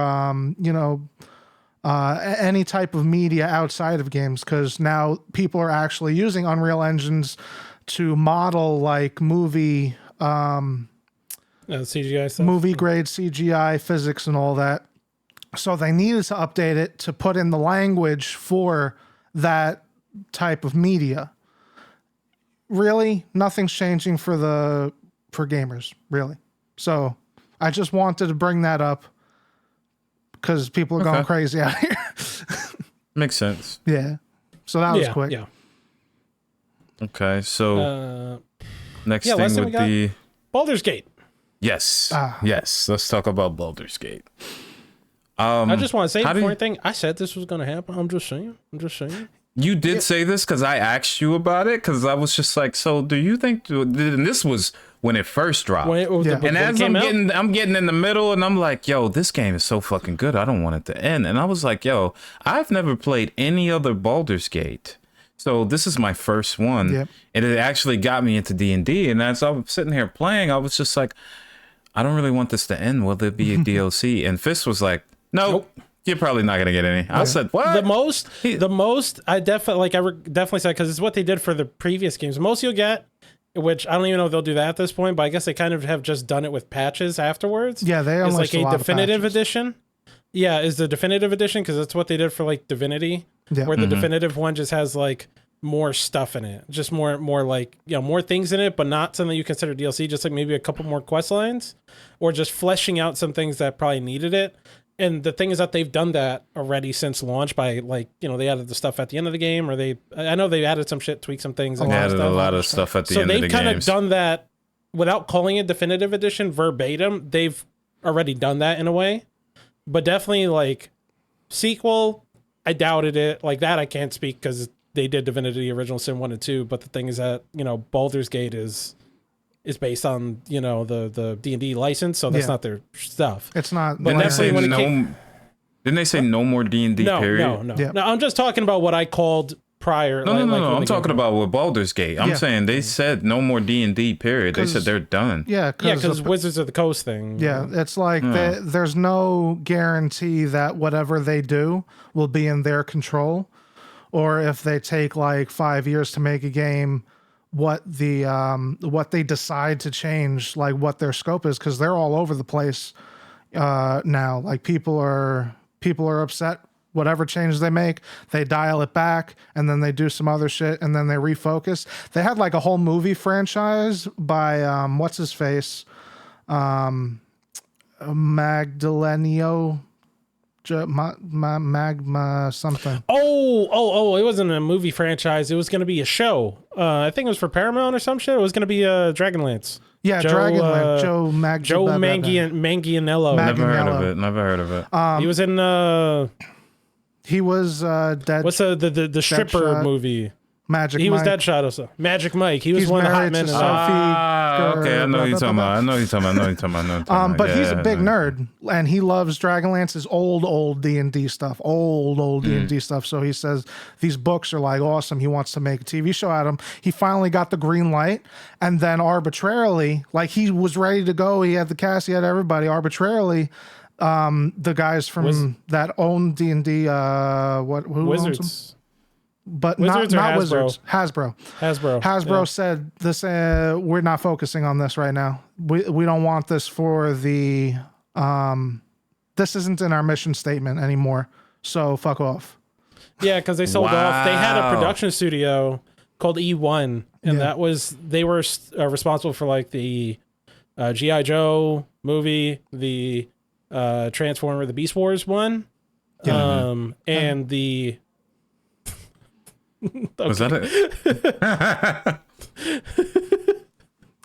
any type of media outside of games, because now people are actually using Unreal Engines to model like movie CGI stuff. Movie grade CGI physics and all that. So they needed to update it to put in the language for that type of media. Really, nothing's changing for gamers, really. So I just wanted to bring that up because people are going crazy out here. Makes sense. Yeah. So that was quick. Yeah. Okay, so next thing would be Baldur's Gate. Yes. Yes. Let's talk about Baldur's Gate. I just want to say before anything, I said this was going to happen. I'm just saying. You did say this because I asked you about it because I was just like, so do you think? And this was when it first dropped. And as I'm getting in the middle, and I'm like, yo, this game is so fucking good. I don't want it to end. And I was like, yo, I've never played any other Baldur's Gate. So this is my first one, and it actually got me into D&D. And as I was sitting here playing, I was just like, I don't really want this to end. Will there be a DLC? And Fist was like, nope. You're probably not gonna get any. I said, what? The most I definitely said, because it's what they did for the previous games. The most you'll get, which I don't even know if they'll do that at this point, but I guess they kind of have just done it with patches afterwards. Yeah, they it's almost like a definitive edition. Yeah, is the definitive edition, because that's what they did for like Divinity, where the definitive one just has like more stuff in it, just more like, you know, more things in it, but not something you consider DLC, just like maybe a couple more quest lines, or just fleshing out some things that probably needed it. And the thing is that they've done that already since launch by, like, you know, they added the stuff at the end of the game, or I know they added some shit, tweaked some things. They added a lot of stuff at the end of the game. So they've kind of done that without calling it definitive edition verbatim. They've already done that in a way, but definitely like sequel, I doubted it. Like that, I can't speak because they did Divinity Original Sin 1 and 2. But the thing is that, you know, Baldur's Gate is based on, you know, the D&D license, so that's not their stuff. It's not. But didn't they say no more D&D period? No, I'm just talking about what I called prior. No. I'm talking about with Baldur's Gate. I'm saying they said no more D&D period. They said they're done. Yeah, because Wizards of the Coast thing. Yeah, it's like there's no guarantee that whatever they do will be in their control, or if they take like 5 years to make a game, what they decide to change, like what their scope is, because they're all over the place now. Like people are upset. Whatever changes they make, they dial it back, and then they do some other shit, and then they refocus. They had like a whole movie franchise by what's his face, Magdalenio. Magma something. Oh! It wasn't a movie franchise. It was going to be a show. I think it was for Paramount or some shit. It was going to be Dragonlance. Yeah, Dragonlance. Joe Manganiello. Never heard of it. He was in. He was Dead. What's the stripper Deadshot. Movie? Magic He Mike. was Deadshot also. Magic Mike. He was He's one of the hot married men. to In Sophie. Okay, I know who you're talking about. I know you're talking about. But he's a big nerd, and he loves Dragonlance's old D&D stuff, old D&D stuff. So he says these books are like awesome. He wants to make a TV show out of them. He finally got the green light, and then arbitrarily, like he was ready to go. He had the cast, he had everybody. Arbitrarily, the guys from that own D&D, who owns them? Wizards. But Wizards not or Wizards. Hasbro Said this. We're not focusing on this right now. We don't want this for the. This isn't in our mission statement anymore. So fuck off. Yeah, because they sold off. They had a production studio called E1, and they were responsible for like the G.I. Joe movie, the Transformer, the Beast Wars one, and the. Okay. Was that it?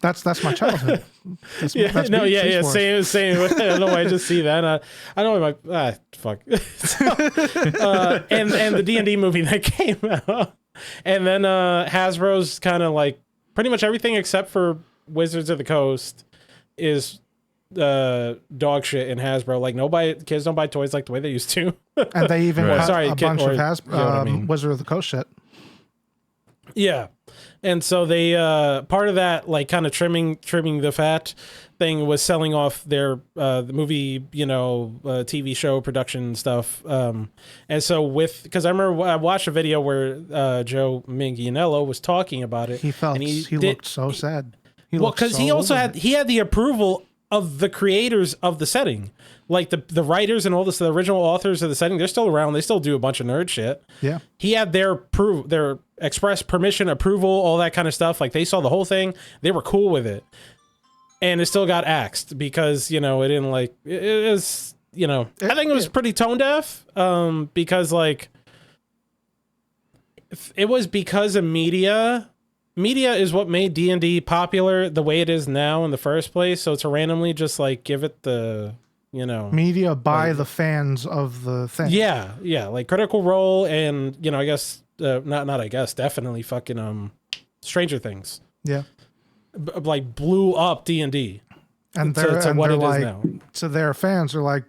That's my childhood. That's same. I don't know why I just see that. I know my fuck. And the D&D movie that came out, and then Hasbro's kind of like pretty much everything except for Wizards of the Coast is dog shit in Hasbro. Like kids don't buy toys like the way they used to. And they even cut a bunch of Hasbro, you know what I mean? Wizard of the Coast shit. Yeah. And so they part of that, like, kind of trimming the fat thing was selling off their the movie, you know, TV show production stuff. And so because I remember I watched a video where Joe Manganiello was talking about it. He looked so sad. Because he also had the approval of the creators of the setting. Like the writers and all this, the original authors of the setting, they're still around. They still do a bunch of nerd shit. Yeah. He had their express permission, approval, all that kind of stuff. Like they saw the whole thing. They were cool with it. And it still got axed because, you know, it didn't like, it is, you know, I think it was pretty tone deaf because like it was because of media. Media is what made D&D popular the way it is now in the first place. So to randomly just like give it the, you know, media by the fans of the thing. Yeah. Like Critical Role and, you know, I guess not I guess, definitely fucking Stranger Things. Yeah. Like blew up D&D. And to they're what it is like, now. to their fans are like,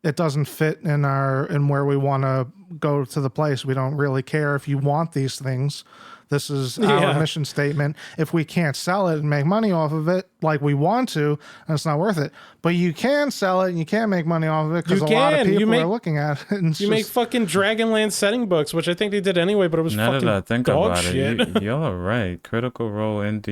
it doesn't fit in where we want to go to the place. We don't really care if you want these things. This is our mission statement. If we can't sell it and make money off of it like we want to, then it's not worth it. But you can sell it and you can make money off of it because a lot of people are looking at it. And make fucking Dragonlance setting books, which I think they did anyway, but it was fucking that I think dog about shit. it, y'all are right. Critical Role and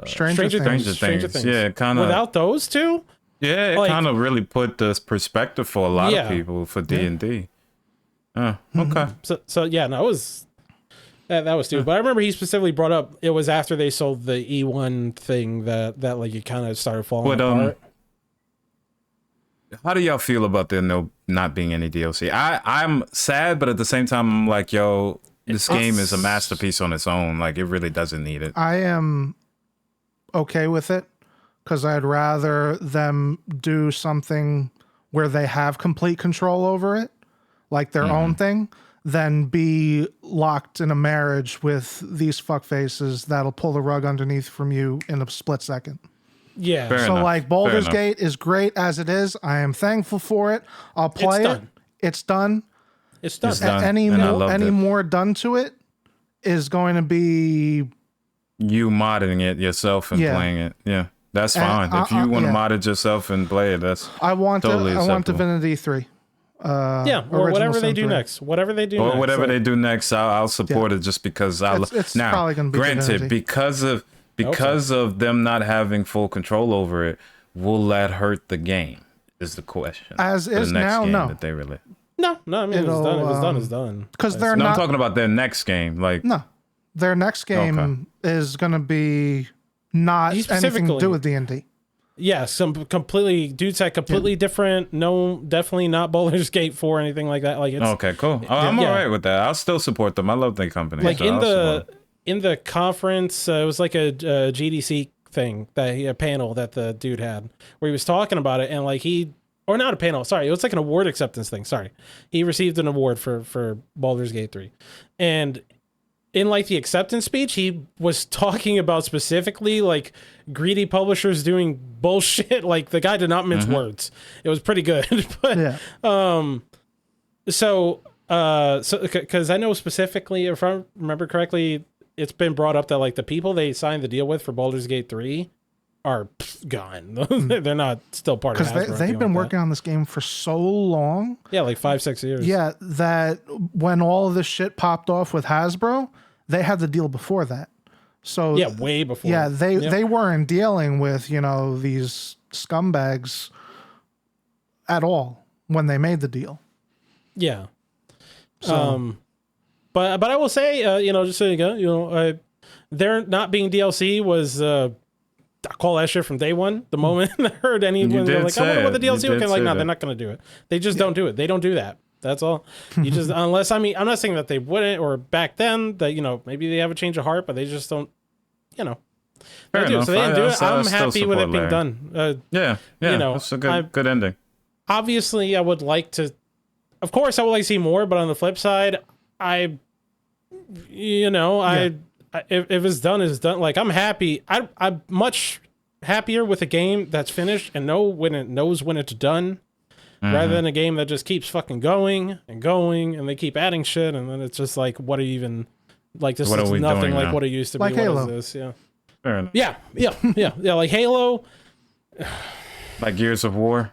Stranger Things. Yeah, kind of. Without those two? Yeah, it kind of really put this perspective for a lot of people for D&D. Okay. So yeah, no, it was that was stupid. But I remember he specifically brought up it was after they sold the E1 thing that like it kind of started falling apart. How do y'all feel about there not being any DLC? I'm sad, but at the same time, I'm like, yo, this game is a masterpiece on its own. Like, it really doesn't need it. I am okay with it because I'd rather them do something where they have complete control over it, like their own thing, than be locked in a marriage with these fuckfaces that'll pull the rug underneath from you in a split second. Yeah. Fair so enough. like Baldur's Gate is great as it is. I am thankful for it. I'll play it. It's done. It's done. Any more done to it is going to be you modding it yourself and playing it. Yeah. That's fine. If you want to mod it yourself and play it, that's totally acceptable. I want Divinity 3. Or whatever they do next. Whatever they do next. I'll support it just because it's now, probably going to be granted, Divinity. because of them not having full control over it, will that hurt the game? Is the question. As is now, no. That they really. No, I mean, it's done. It was done. It's done. Because they're not. I'm talking about their next game. Like their next game is going to be not anything to do with D&D. Yeah, some completely different. No, definitely not Baldur's Gate 4 or anything like that. Like it's okay, cool. I'm all right with that. I'll still support them. I love their company. Like in the conference, it was like a GDC thing a panel that the dude had where he was talking about it, and like or not a panel. Sorry, it was like an award acceptance thing. Sorry, he received an award for Baldur's Gate 3, and in like the acceptance speech, he was talking about specifically like greedy publishers doing bullshit. Like the guy did not mince words. It was pretty good. But so because I know specifically, if I remember correctly, it's been brought up that like the people they signed the deal with for Baldur's Gate 3 are gone. They're not still part of Hasbro. Because they've been working on this game for so long. Yeah, like 5-6 years. Yeah, that when all of this shit popped off with Hasbro, they had the deal before that. So yeah, way before. Yeah, they weren't dealing with, these scumbags at all when they made the deal. Yeah. So. But I will say, just so you go, there not being DLC was I call that shit from day one. The moment I heard anyone like, I wonder what the DLC was, like, no, they're not going to do it. They just don't do it. They don't do that. That's all. You just unless I'm not saying that they wouldn't, or back then that maybe they have a change of heart, but they just don't. Fair enough. So they didn't do it. I'm happy with it being done. Yeah. That's a good ending. Obviously, I would like to. Of course, I would like to see more, but on the flip side, if it's done, it's done. Like I'm happy. I'm much happier with a game that's finished and knows when it's done, rather than a game that just keeps fucking going and going, and they keep adding shit, and then it's just like, what are you even like? This is nothing like what it used to be. Like Halo. What is this? Yeah. Fair enough. Yeah. Like Halo. Like Gears of War.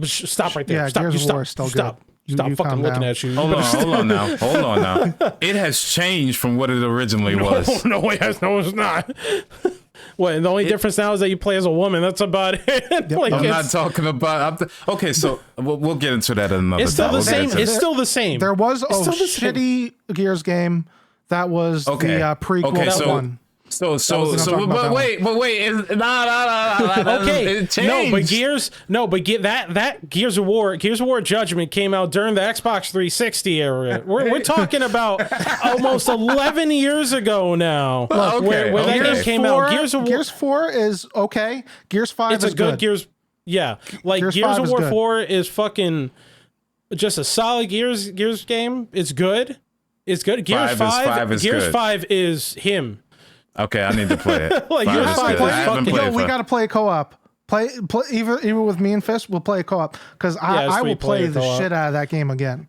Stop right there. Yeah, stop. Gears of War is still good. Stop fucking looking at you. Hold on now. It has changed from what it originally was. No, it's not. What? The only difference now is that you play as a woman. That's about it. Like, I'm not talking about. Okay, so we'll get into that in another. It's still the same. It's still the same. There was a shitty Gears game that was the prequel one. But wait, okay, it changed. That Gears of War Judgment came out during the Xbox 360 era. We're talking about almost 11 years ago now. Where that game came out. Gears 4 is okay. Gears 5 is good. Gears, like Gears of War 4 is fucking. just a solid Gears game. It's good. It's good. Gears 5 is Gears good. 5 is him. Okay, I need to play it. Like, Five you're is fine. good. I haven't Fucking- played Yo, we five. got to play co-op. Play even with me and Fist, we'll play co-op because Yeah, I will play three-player the co-op. shit out of that game again.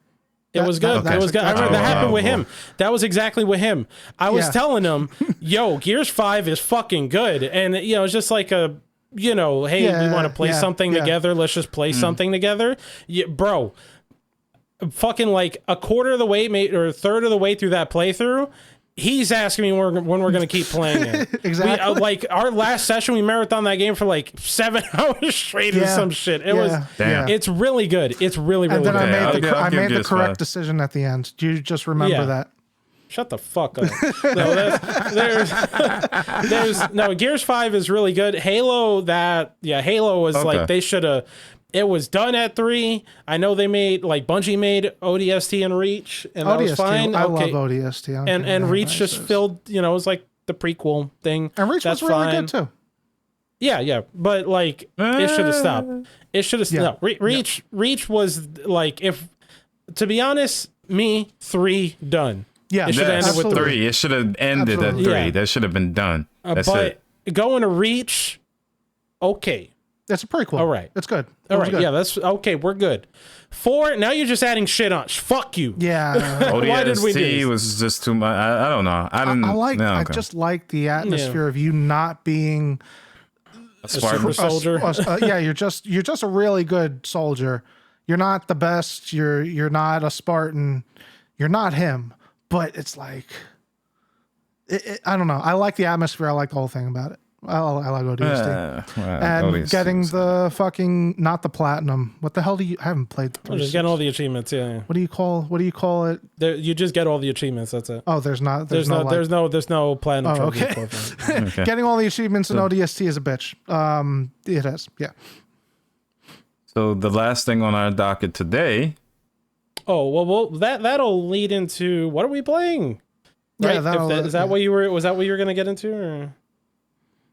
It was good. that- It was good. I remember that Oh, happened with well. him. That was exactly with him. I was Yeah. telling him, yo, Gears 5 is fucking good. And, you know, it's just like a, you know, hey, we Yeah, want to play yeah, something yeah. together. Let's just play something together. Yeah, bro, fucking like a quarter of the way, or a third of the way through that playthrough, he's asking me when we're going to keep playing it. Exactly. Like our last session, we marathoned that game for like 7 hours straight or Yeah. some shit. It Yeah. was, Damn. it's really good. It's really, really And then good. I made I'll I give made the Gears correct 5. decision at the end. Do you just remember Yeah. that? Shut the fuck up. No, there's Gears 5 is really good. Halo was Okay. like, they should have, it was done at 3. I know they made, like, Bungie made ODST and Reach, and that was ODST. fine. I Okay. love ODST. I don't care And what Reach anybody just says. filled, you know, it was like the prequel thing. And Reach That's was really fine. good too. Yeah, but like it should have stopped. It should have Yeah. stopped. Reach was like, if, to be honest, 3 done. Yeah, It should have That's ended with 3. 3. It should have ended Absolutely. at 3. Yeah. That should have been done. That's But it. going to Reach, okay. It's a prequel. All right. It's good. It All was right, good. yeah, that's okay. We're good. 4, now you're just adding shit on. Fuck you. Yeah. Why did we do ODST this? was just too much. I don't know. I just like the atmosphere of you not being a Spartan. super soldier. yeah, you're just a really good soldier. You're not the best. You're not a Spartan. You're not him. But it's like, I don't know. I like the atmosphere. I like the whole thing about it. I like ODST. And ODST getting was- the fucking, not the platinum. What the hell do you? I haven't played. I'm just getting all the achievements. Yeah, What do you call it? you just get all the achievements. That's it. Oh, there's no There's no platinum. Oh, trophy okay. equivalent. Okay. Getting all the achievements in ODST is a bitch. It is. Yeah. So the last thing on our docket today. Oh well, that'll lead into what are we playing? Yeah, Right? Is that what you were? Was that what you were gonna get into? Or?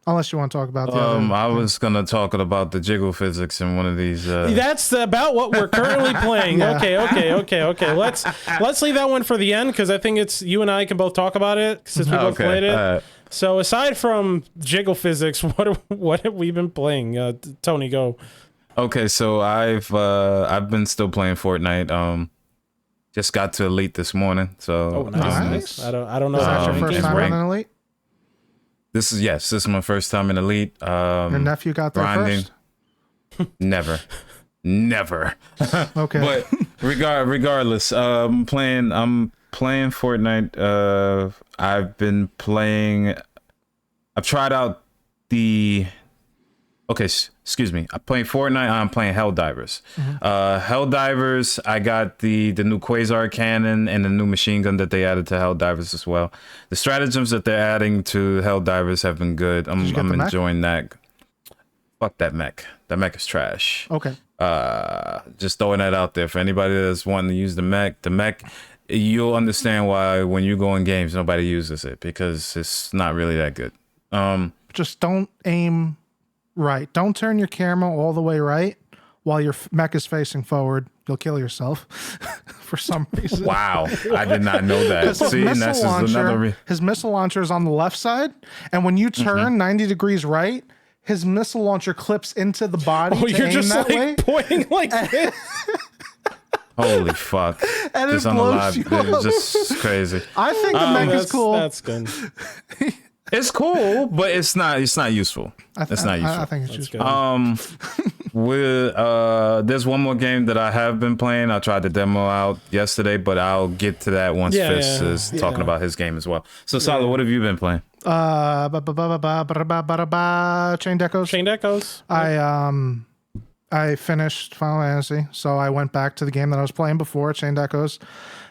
Unless you want to talk about the other. I was gonna talk about the jiggle physics in one of these. That's about what we're currently playing. Yeah. Okay. Let's leave that one for the end because I think it's you and I can both talk about it since we both played it. So aside from jiggle physics, what have we been playing? Tony, go. Okay, so I've been still playing Fortnite. Just got to Elite this morning. So Oh, nice. Nice. I don't know. Is that your Um, first and time rank- running Elite? this is my first time in Elite. Your nephew got there grinding. first? Never. Okay. But regardless, I'm playing Fortnite. I've tried out the. Okay, excuse me. I'm playing Fortnite. I'm playing Helldivers. Helldivers. I got the new Quasar cannon and the new machine gun that they added to Helldivers as well. The stratagems that they're adding to Helldivers have been good. I'm you get the mech? enjoying that. Fuck that mech. That mech is trash. Okay. Just throwing that out there for anybody that's wanting to use the mech. The mech, you'll understand why when you go in games nobody uses it because it's not really that good. Just don't aim right. Don't turn your camera all the way right while your mech is facing forward. You'll kill yourself for some reason. Wow, I did not know that. His See, and missile that's just another. launcher, his missile launcher is on the left side, and when you turn 90 degrees right, his missile launcher clips into the body. Oh, to you're aim just that like way, pointing like this. Holy fuck! and Just it on the blows live, you it's up. just crazy. I think the mech is cool. That's good. It's cool, but it's not useful. It's not useful. I think it's just good. There's one more game that I have been playing. I tried to demo out yesterday, but I'll get to that once Yeah, Fist yeah, is yeah. talking about his game as well. So, Sala, what have you been playing? Chain Decos. Chain Echoes. I finished Final Fantasy, so I went back to the game that I was playing before, Chain Decos,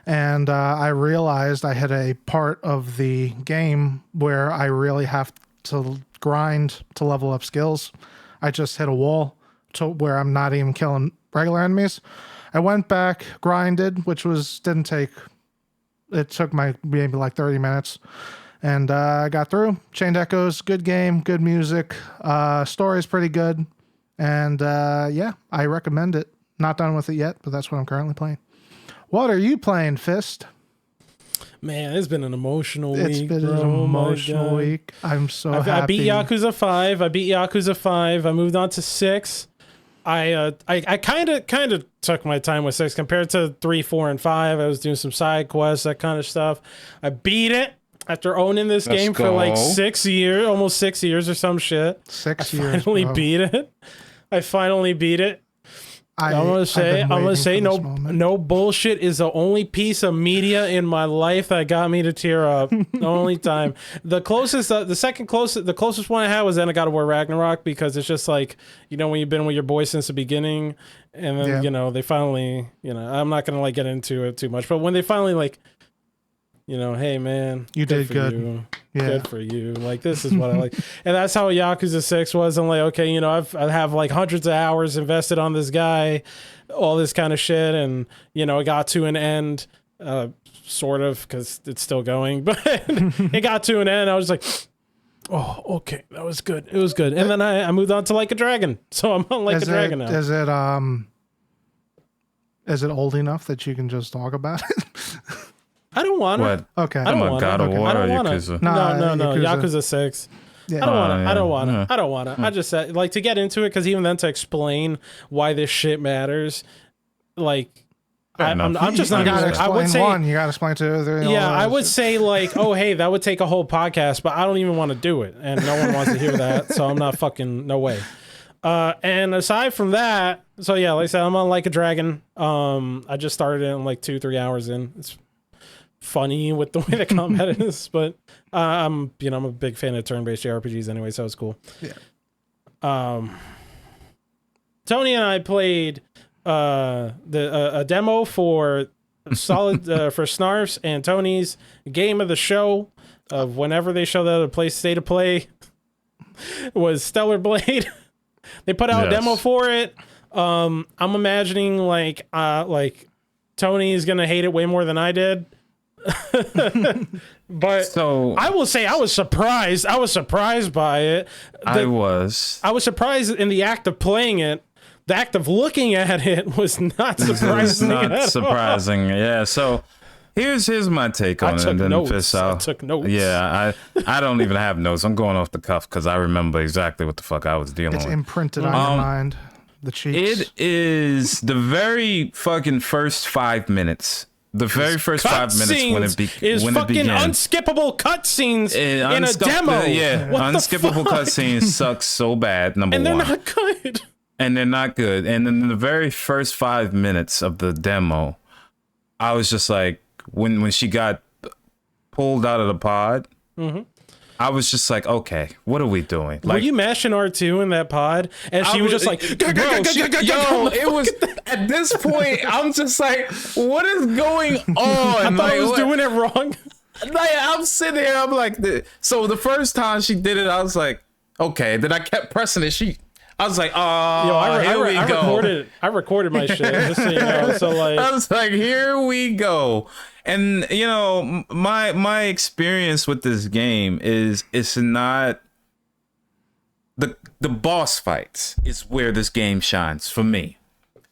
and I realized I hit a part of the game where I really have to grind to level up skills. I just hit a wall to where I'm not even killing regular enemies. I went back, grinded, which didn't take. It took maybe like 30 minutes. And I got through. Chained Echoes, good game, good music. Story's pretty good. And yeah, I recommend it. Not done with it yet, but that's what I'm currently playing. What are you playing, Fist? Man, it's been an emotional week. It's been bro. an Oh my emotional God. week. I'm so I happy. beat Yakuza 5. I moved on to 6. I kind of took my time with 6 compared to 3, 4, and 5. I was doing some side quests, that kind of stuff. I beat it after owning this game for like 6 years, almost 6 years or some shit. 6 I years. finally bro. beat it. I finally beat it. I'm gonna say no bullshit is the only piece of media in my life that got me to tear up. The only time. The closest one I had was then I God of War Ragnarok, because it's just like, you know, when you've been with your boys since the beginning, and then you know they finally, you know, I'm not gonna like get into it too much, but when they finally like, you know, hey man, you did good. Good for you. Like, this is what I like. And that's how Yakuza 6 was. I'm like, okay, you know, I have like hundreds of hours invested on this guy, all this kind of shit. And, you know, it got to an end, sort of, because it's still going. But it got to an end. I was like, oh, okay, that was good. It was good. And then I moved on to Like a Dragon. So I'm on Like a Dragon now. Is it old enough that you can just talk about it? I don't want to. Okay. I don't want God of War. I don't want to. No. Yakuza 6. Yeah. I don't want to. I don't want to. I just said, like, to get into it, because even then to explain why this shit matters, like, I'm just not gonna gonna. I would say one. You gotta explain two, three. Yeah, I would say like, oh hey, that would take a whole podcast, but I don't even want to do it, and no one wants to hear that, so I'm not fucking no way. And aside from that, so yeah, like I said, I'm on Like a Dragon. I just started it in like 2-3 hours in. It's funny with the way the combat is, but I'm a big fan of turn-based JRPGs anyway, so it's cool. Yeah. Tony and I played a demo for Solid for Snarf's and Tony's game of the show of whenever they show that a place state of play was Stellar Blade. They put out a demo for it. I'm imagining like Tony is gonna hate it way more than I did. But So I will say I was surprised. I was surprised by it. I was surprised in the act of playing it. The act of looking at it was not surprising. Yeah. So here's my take on it, and then I took notes. Yeah, I don't even have notes. I'm going off the cuff because I remember exactly what the fuck I was dealing with. It's imprinted on your mind. The cheeks. It is the very fucking first 5 minutes. The very first 5 minutes when it begins. Unskippable cutscenes in a demo. Yeah, unskippable cutscenes suck so bad. Number one, and they're not good. And they're not good. And in the very first 5 minutes of the demo, I was just like, when she got pulled out of the pod, I was just like, okay, what are we doing? Like, were you mashing R2 in that pod? And she was just like, it was at this point, I'm just like, what is going on? I thought I was doing it wrong. Like, I'm sitting here, I'm like, so the first time she did it, I was like, okay. Then I kept pressing it. I was like, oh, here we go. I recorded my shit, just so you know. So like, I was like, here we go. And you know, my experience with this game is it's not the boss fights is where this game shines for me.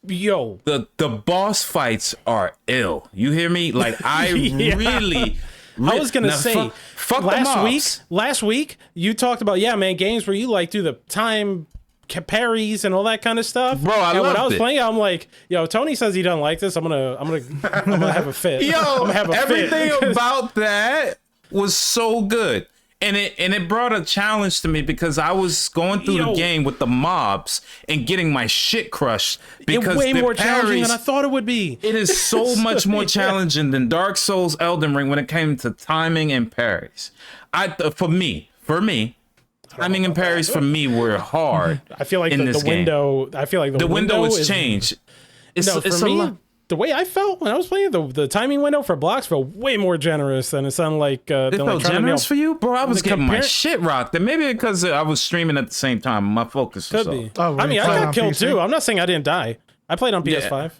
Yo, the boss fights are ill. You hear me? Like I really. I was gonna say, fuck last week you talked about games where you like do the time parries and all that kind of stuff. Bro, when I was playing, I'm like, yo, Tony says he doesn't like this. I'm gonna have a fit. Yo, everything about that was so good. And it brought a challenge to me because I was going through the game with the mobs and getting my shit crushed. Because it's way more challenging than I thought it would be. It is so much more challenging than Dark Souls, Elden Ring when it came to timing and parries. For me, timing and parries for me were hard. I feel like the window. I feel like the window has changed. It's for me. The way I felt when I was playing, the timing window for blocks felt way more generous than it sounded like. It felt generous for you, bro. I was getting my shit rocked, and maybe because I was streaming at the same time, my focus was could be. off. I mean, I got killed too. I'm not saying I didn't die. I played on PS5.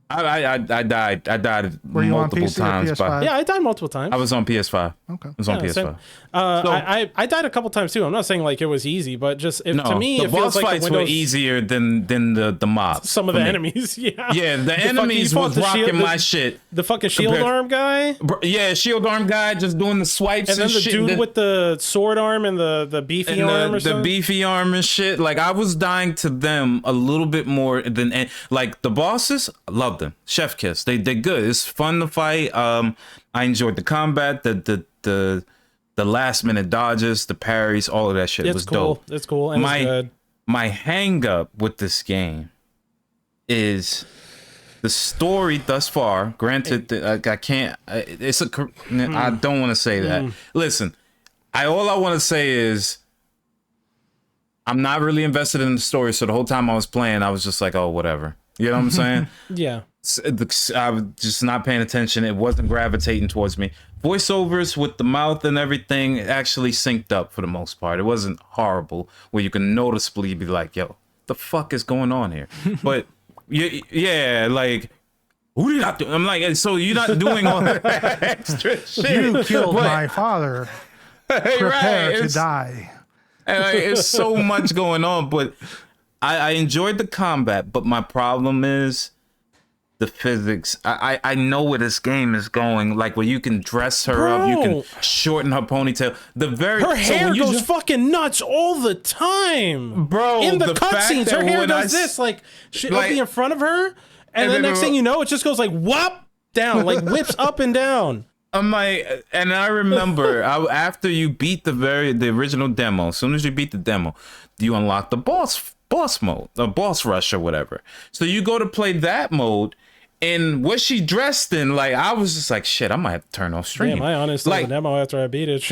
I died. I died Were you on multiple PC or times. PS5? Yeah, I died multiple times. I was on PS5. Okay. I was on Yeah, PS5. same. I died a couple times too. I'm not saying like it was easy, but just to me, the it boss feels like fights the Windows, were easier than the mobs. some of for the me. enemies. Yeah. Yeah, the enemies you fought was the rocking shield- my shit. The fucking shield Compared- arm guy, Yeah, shield arm guy just doing the swipes and then the shit. dude with the sword arm and the beefy and arm or the something. beefy arm and shit. Like I was dying to them a little bit more than like the bosses. I loved them. Chef kiss. They're good. It's fun to fight. I enjoyed the combat. The last minute dodges, the parries, all of that shit was cool. dope. It's cool and it's good. My hang up with this game is the story thus far. Granted, I can't. It's a. I don't want to say that. Listen, all I want to say is I'm not really invested in the story. So the whole time I was playing, I was just like, oh, whatever. You know what I'm saying? Yeah. I was just not paying attention. It wasn't gravitating towards me. Voiceovers with the mouth and everything actually synced up for the most part. It wasn't horrible where you can noticeably be like, yo, the fuck is going on here? But yeah, like, who did I do? I'm like, so you're not doing all that extra shit. You killed my father. Prepare Right, to die. and like, it's so much going on, but I enjoyed the combat, but my problem is the physics. I know where this game is going, like where you can dress her up, you can shorten her ponytail. Her hair goes fucking nuts all the time, bro. In the fact cutscenes, her that hair when does this, like she'll like- be in front of her, and then then next thing you know, it just goes like whop down, like whips up and down. I'm like, and I remember after you beat the original demo, as soon as you beat the demo, you unlock the boss mode, the boss rush or whatever. So you go to play that mode, and what she dressed in, like I was just like, shit, I might have to turn off stream. Damn, I honestly like, the demo after I beat it.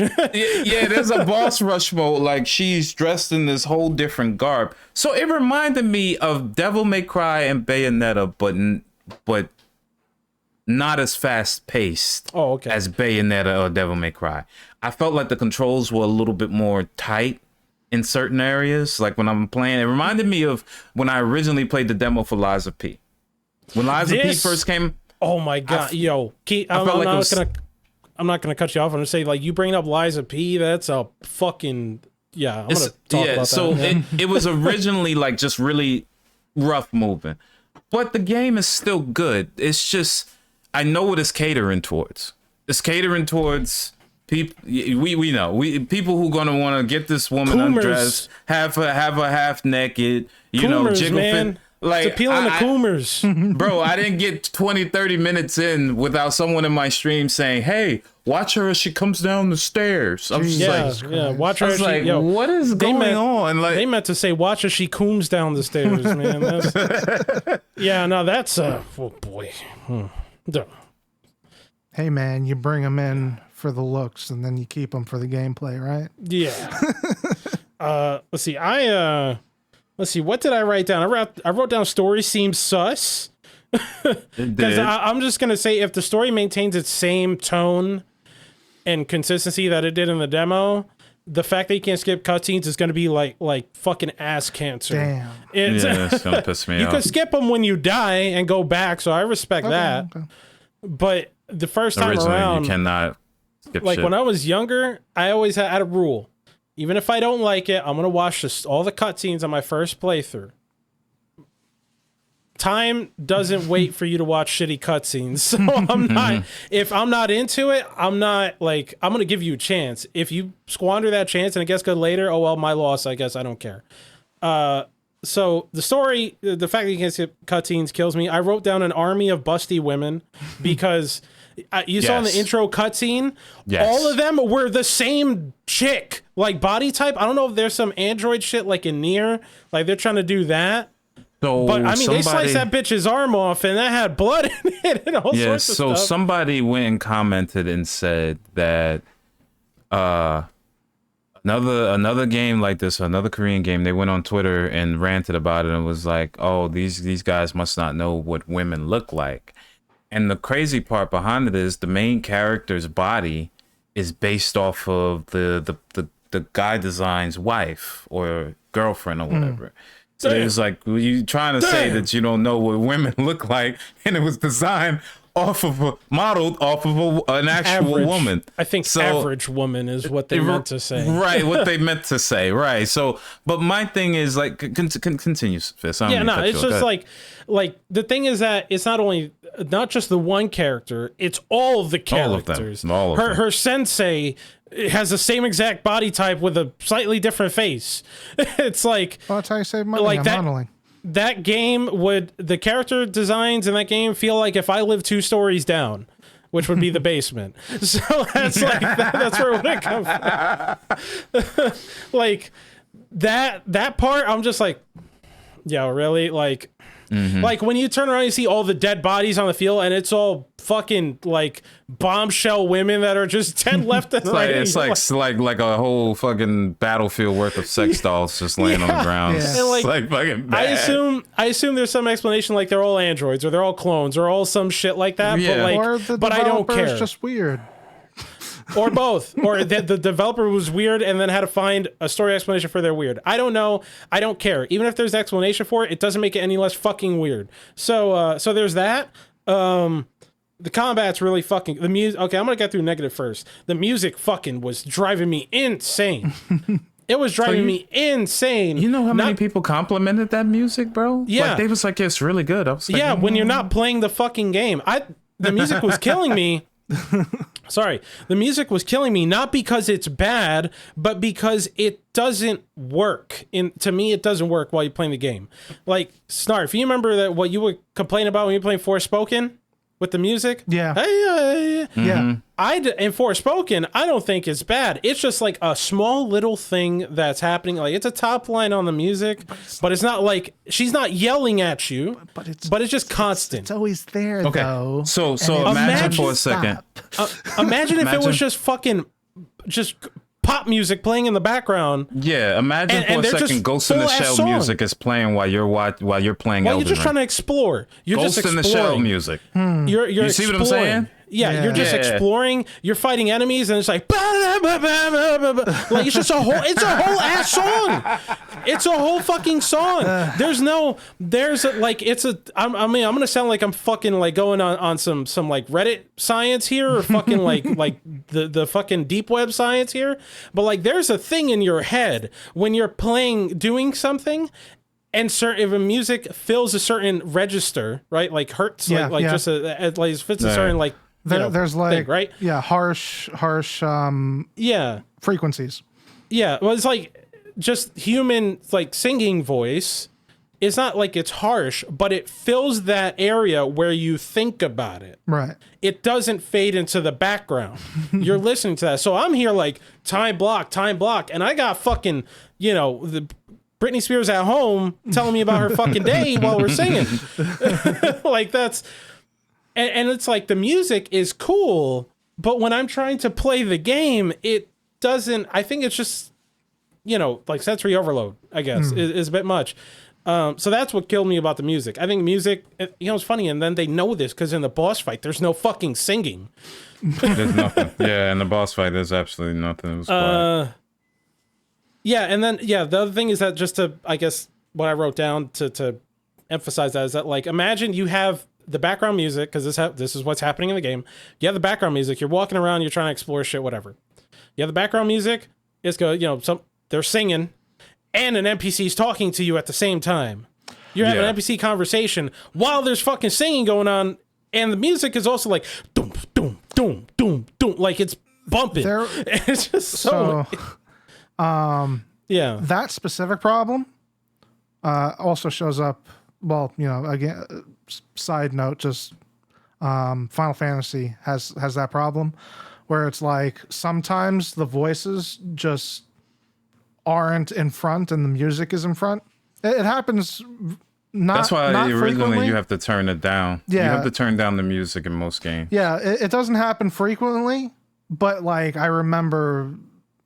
yeah, there's a boss rush mode, like she's dressed in this whole different garb. So it reminded me of Devil May Cry and Bayonetta, but not as fast paced as Bayonetta or Devil May Cry. I felt like the controls were a little bit more tight in certain areas. Like when I'm playing, it reminded me of when I originally played the demo for Lies of P. When Lies of P first came. Oh my god, I'm not gonna cut you off. I'm gonna say like you bring up Lies of P. That's a fucking I'm gonna talk about so that. it was originally like just really rough moving, but the game is still good. It's just I know what it's catering towards. It's catering towards people. We know people who gonna want to get this woman undressed, have her half naked, jiggle man. fit. Like, it's appealing to coomers. Bro, I didn't get 20, 30 minutes in without someone in my stream saying, hey, watch her as she comes down the stairs. I was just like, watch her I as was she, like, what is going on? Like, they meant to say, watch as she cooms down the stairs, man. That's, oh boy. Hey, man, you bring them in for the looks and then you keep them for the gameplay, right? Yeah. Let's see. Let's see. What did I write down? I wrote down story seems sus. Because I'm just gonna say if the story maintains its same tone and consistency that it did in the demo, the fact that you can't skip cutscenes is gonna be like fucking ass cancer. Damn. it's gonna piss me you off. can skip them when you die and go back, so I respect that. Okay. But the first time Originally, around, you cannot skip like shit. when I was younger, I always had a rule. Even if I don't like it, I'm gonna watch all the cutscenes on my first playthrough. Time doesn't wait for you to watch shitty cutscenes, so I'm not. If I'm not into it, I'm not like I'm gonna give you a chance. If you squander that chance and it gets good later, oh well, my loss. I guess I don't care. So the story, the fact that you can't skip cutscenes kills me. I wrote down an army of busty women because you saw in the intro cutscene, all of them were the same chick, like body type. I don't know if there's some android shit like in Nier, like they're trying to do that. So but I mean, they sliced that bitch's arm off and that had blood in it and all sorts of stuff. Somebody went and commented and said that another game like this, another Korean game, they went on Twitter and ranted about it and was like, oh, these guys must not know what women look like. And the crazy part behind it is the main character's body is based off of the guy design's wife or girlfriend or whatever. So it was like, well, you trying to say that you don't know what women look like, and it was designed modeled off of an actual woman. I think average woman is what they meant to say. Right, what they meant to say. Right. So, but my thing is like, continue, Fist. It's just like the thing is that it's not just the one character, it's all of the characters. All of them. Her sensei has the same exact body type with a slightly different face. It's like, well, that's how you save money on modeling. That game the character designs in that game feel like if I lived 2 stories down, which would be the basement. So that's like, that's where it would come from. Like that part, I'm just like, yeah, really? Like, like when you turn around, you see all the dead bodies on the field, and it's all fucking like bombshell women that are just dead left and right. It's like a whole fucking battlefield worth of sex dolls just laying on the ground. Yeah. It's like fucking bad. I assume there's some explanation like they're all androids or they're all clones or all some shit like that. Yeah. But like, or the but I don't care. It's just weird. Or both, or that the developer was weird and then had to find a story explanation for their weird. I don't know. I don't care. Even if there's an explanation for it, it doesn't make it any less fucking weird. So there's that. The combat's really fucking the music. Okay, I'm gonna get through negative first. The music fucking was driving me insane. It was driving me insane. You know how many people complimented that music, bro? Yeah, like, they was like, it's really good. I was like, yeah, when you're not playing the fucking game, the music was killing me. Sorry, the music was killing me, not because it's bad, but because it doesn't work. To me, it doesn't work while you're playing the game. Like, Snarf, if you remember that what you would complain about when you're playing Forspoken with the music? Yeah. Yeah. In Forspoken, I don't think it's bad. It's just like a small little thing that's happening. Like, it's a top line on the music, but it's not like she's not yelling at you, but it's just constant. It's always there, though. So imagine for a second. Imagine if it was just fucking pop music playing in the background. Yeah, imagine for a second Ghost in the Shell music is playing while you're playing Elden Ring. You're just trying to explore. You're Ghost just in the Shell music. You're you see what I'm saying? Yeah, you're just exploring. You're fighting enemies, and it's like, like it's a whole ass song. It's a whole fucking song. I'm gonna sound like I'm fucking like going on some like Reddit science here, or fucking like the fucking deep web science here. But like, there's a thing in your head when you're doing something. And if a music fills a certain register, right, like hertz, just like fits a certain like there's like thing, right, harsh frequencies. Yeah, well, it's like just human like singing voice. It's not like it's harsh, but it fills that area where you think about it. Right. It doesn't fade into the background. You're listening to that. So I'm here like time block, and I got fucking the Britney Spears at home telling me about her fucking day while we're singing. Like that's, and it's like the music is cool, but when I'm trying to play the game, it doesn't. I think it's just, like sensory overload, I guess, is a bit much. So that's what killed me about the music. I think music, it's funny, and then they know this because in the boss fight, there's no fucking singing. There's nothing. Yeah, in the boss fight, there's absolutely nothing. It was quiet. Yeah, and then the other thing is that just to, I guess, what I wrote down to emphasize that is that, like, imagine you have the background music, because this is what's happening in the game. You have the background music. You're walking around. You're trying to explore shit, whatever. You have the background music. It's good. They're singing, and an NPC's talking to you at the same time. You're having an NPC conversation while there's fucking singing going on, and the music is also like doom doom doom doom doom, like it's bumping. It's just so that specific problem also shows up. Well, again, side note, just Final Fantasy has that problem where it's like sometimes the voices just aren't in front and the music is in front. It happens. That's why originally frequently. You have to turn it down. Yeah. You have to turn down the music in most games. Yeah, it doesn't happen frequently, but like I remember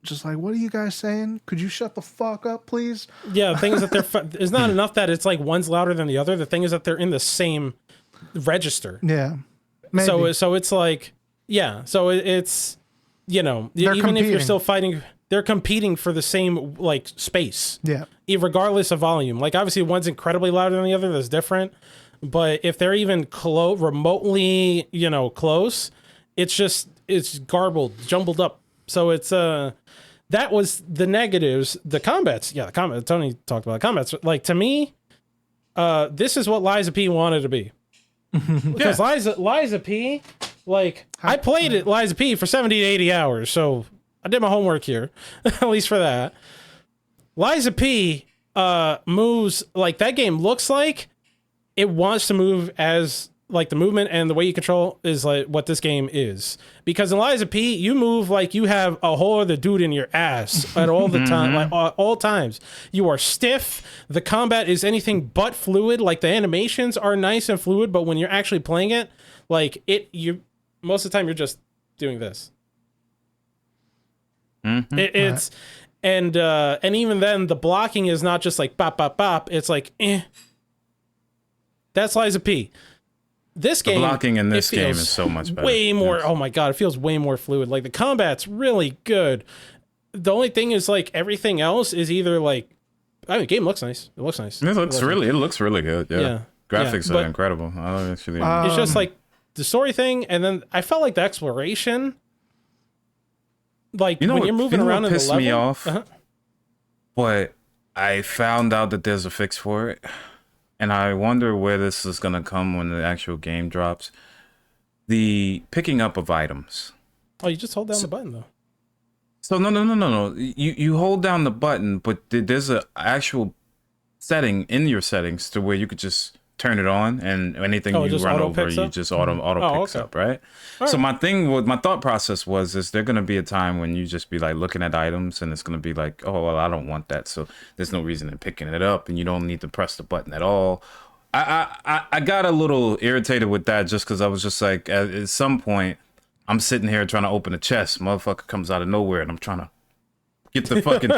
just like, what are you guys saying? Could you shut the fuck up, please? Yeah, the thing is that it's not enough that it's like one's louder than the other. The thing is that they're in the same register. Yeah. Maybe. So it's like, yeah. So it's, They're even competing. if you're still fighting. they're competing for the same like space. Yeah. Regardless of volume. Like obviously one's incredibly louder than the other, that's different. But if they're even remotely, close, it's garbled, jumbled up. So it's that was the negatives. The combats, Tony talked about the combats. Like to me, this is what Liza P wanted to be. Because Liza P, like I played it Liza P for 70 to 80 hours, so I did my homework here, at least for that. Liza P moves like that game looks like it wants to move as like the movement and the way you control is like what this game is. Because in Liza P, you move like you have a whole other dude in your ass at all the time, like all times. You are stiff. The combat is anything but fluid. Like the animations are nice and fluid, but when you're actually playing it, like most of the time you're just doing this. It's and even then the blocking is not just like bop bop bop. It's like That's Liza P. This game, the blocking in this game is so much better. Way more. Oh my god, it feels way more fluid. Like the combat's really good. The only thing is like everything else is either like, the game looks nice. It looks nice. It looks really good. Yeah. Graphics are incredible. I actually. It's just like the story thing, and then I felt like the exploration. Like when you're moving around in the level. Pissed me off. But I found out that there's a fix for it. And I wonder where this is going to come when the actual game drops. The picking up of items. Oh, you just hold down the button, though. So, no. You hold down the button, but there's an actual setting in your settings to where you could just turn it on, and anything you run over, you just auto picks up, right? So my thought process was, is there going to be a time when you just be like looking at items and it's going to be like, oh, well, I don't want that. So there's no reason in picking it up and you don't need to press the button at all. I got a little irritated with that just because I was just like, at some point, I'm sitting here trying to open a chest. Motherfucker comes out of nowhere and I'm trying to get the fucking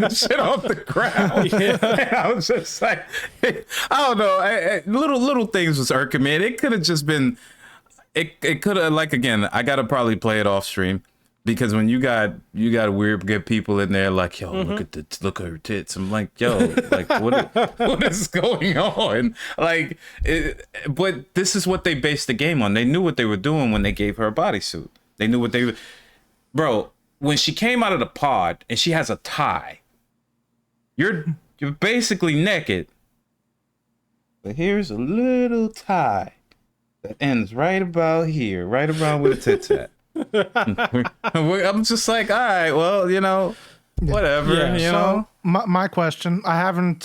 shit off the ground. Yeah. I was just like, I don't know. Little things was irking me. It could have just been, it could have, like, again, I got to probably play it off stream because when you got weird good people in there like, yo, look at her tits. I'm like, yo, like what is going on? Like, but this is what they based the game on. They knew what they were doing when they gave her a bodysuit. They knew what bro. When she came out of the pod and she has a tie, you're basically naked. But here's a little tie that ends right about here, right around where the tits at. I'm just like, all right, well, whatever, you know. My question, I haven't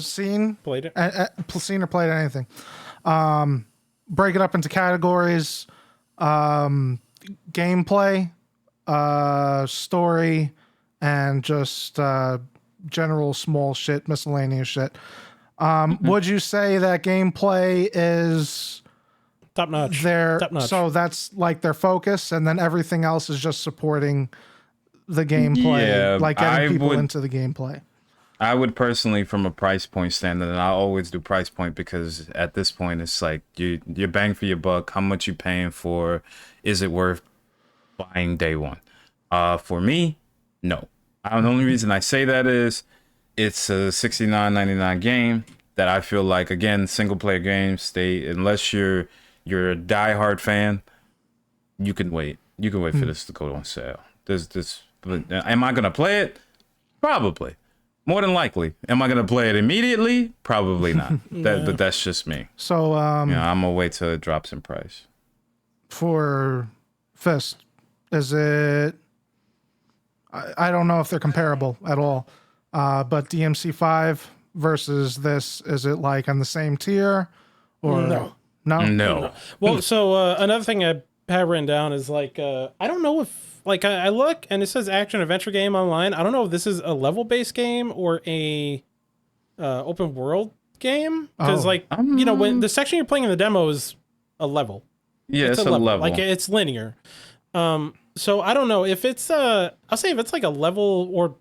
seen or played anything. Break it up into categories, gameplay, story, and just general small shit, miscellaneous shit. Would you say that gameplay is top notch? So that's like their focus, and then everything else is just supporting the gameplay, like getting people into the gameplay. I would personally, from a price point standard, and I always do price point because at this point it's like you're bang for your buck. How much you paying for? Is it worth buying day one? For me, no. The only reason I say that is it's a $69.99 game that I feel like, again, single player games, unless you're a diehard fan, you can wait. You can wait for this to go on sale. Am I gonna play it? Probably. More than likely. Am I gonna play it immediately? Probably not. But that's just me. So I'm gonna wait till it drops in price. For Fist, is it? I don't know if they're comparable at all. But DMC5 versus this, is it like on the same tier? Or No. Well, so another thing I have written down is like I don't know if like I look and it says action adventure game online. I don't know if this is a level based game or a open world game because when the section you're playing in the demo is a level. Yeah, it's a level. Like it's linear. So I don't know if it's I'll say if it's like a level, or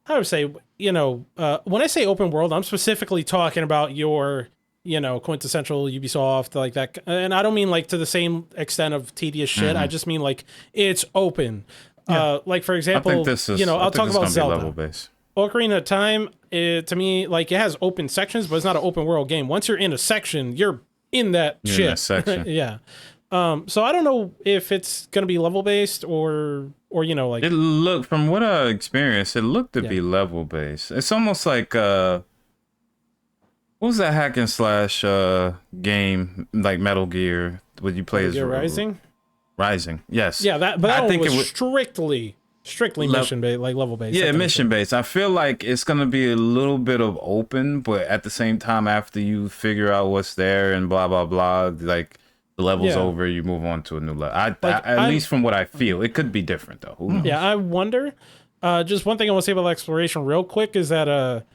I would say when I say open world, I'm specifically talking about your quintessential Ubisoft, like that, and I don't mean like to the same extent of tedious shit. I just mean like it's open. Like for I example, think this is. I'll talk about Zelda. Level based. Ocarina of Time, to me, like it has open sections, but it's not an open world game. Once you're in a section, you're in that You're shit. in that section. Yeah. So I don't know if it's gonna be level based or like It looked, from what I experienced, it looked to be level based. It's almost like what was that hack and slash game like Metal Gear? Would you play as Rising? Rising, yes. Yeah, but that I one think was it was strictly mission based, like level based. Yeah, mission based. I feel like it's gonna be a little bit of open, but at the same time, after you figure out what's there and blah blah blah, like the level's over, you move on to a new level. At least from what I feel, it could be different though. Who knows? Yeah, I wonder. Just one thing I want to say about exploration real quick is that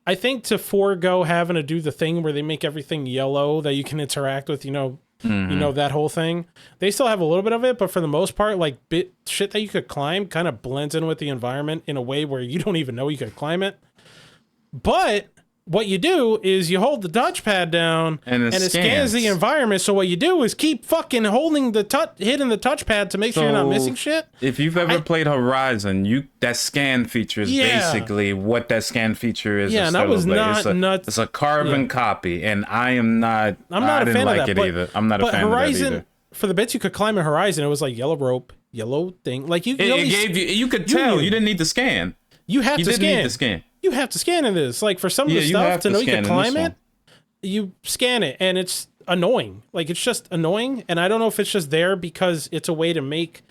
I think to forego having to do the thing where they make everything yellow that you can interact with, that whole thing. They still have a little bit of it, but for the most part, like shit that you could climb kind of blends in with the environment in a way where you don't even know you could climb it. But what you do is you hold the touchpad down and it scans the environment. So what you do is keep fucking holding hitting the touchpad to make sure you're not missing shit. If you've ever played Horizon, that scan feature is basically what that scan feature is. Yeah, and that was not nuts. It's a carbon copy, and I'm not a fan of that either. I'm not a fan of that either. For the bits you could climb in Horizon, it was like yellow rope, yellow thing. Like you could tell you didn't need to scan. You have to scan. Need to scan. You have to scan in this. Like for some of the stuff to know you can climb it, you scan it, and it's annoying. Like it's just annoying, and I don't know if it's just there because it's a way to make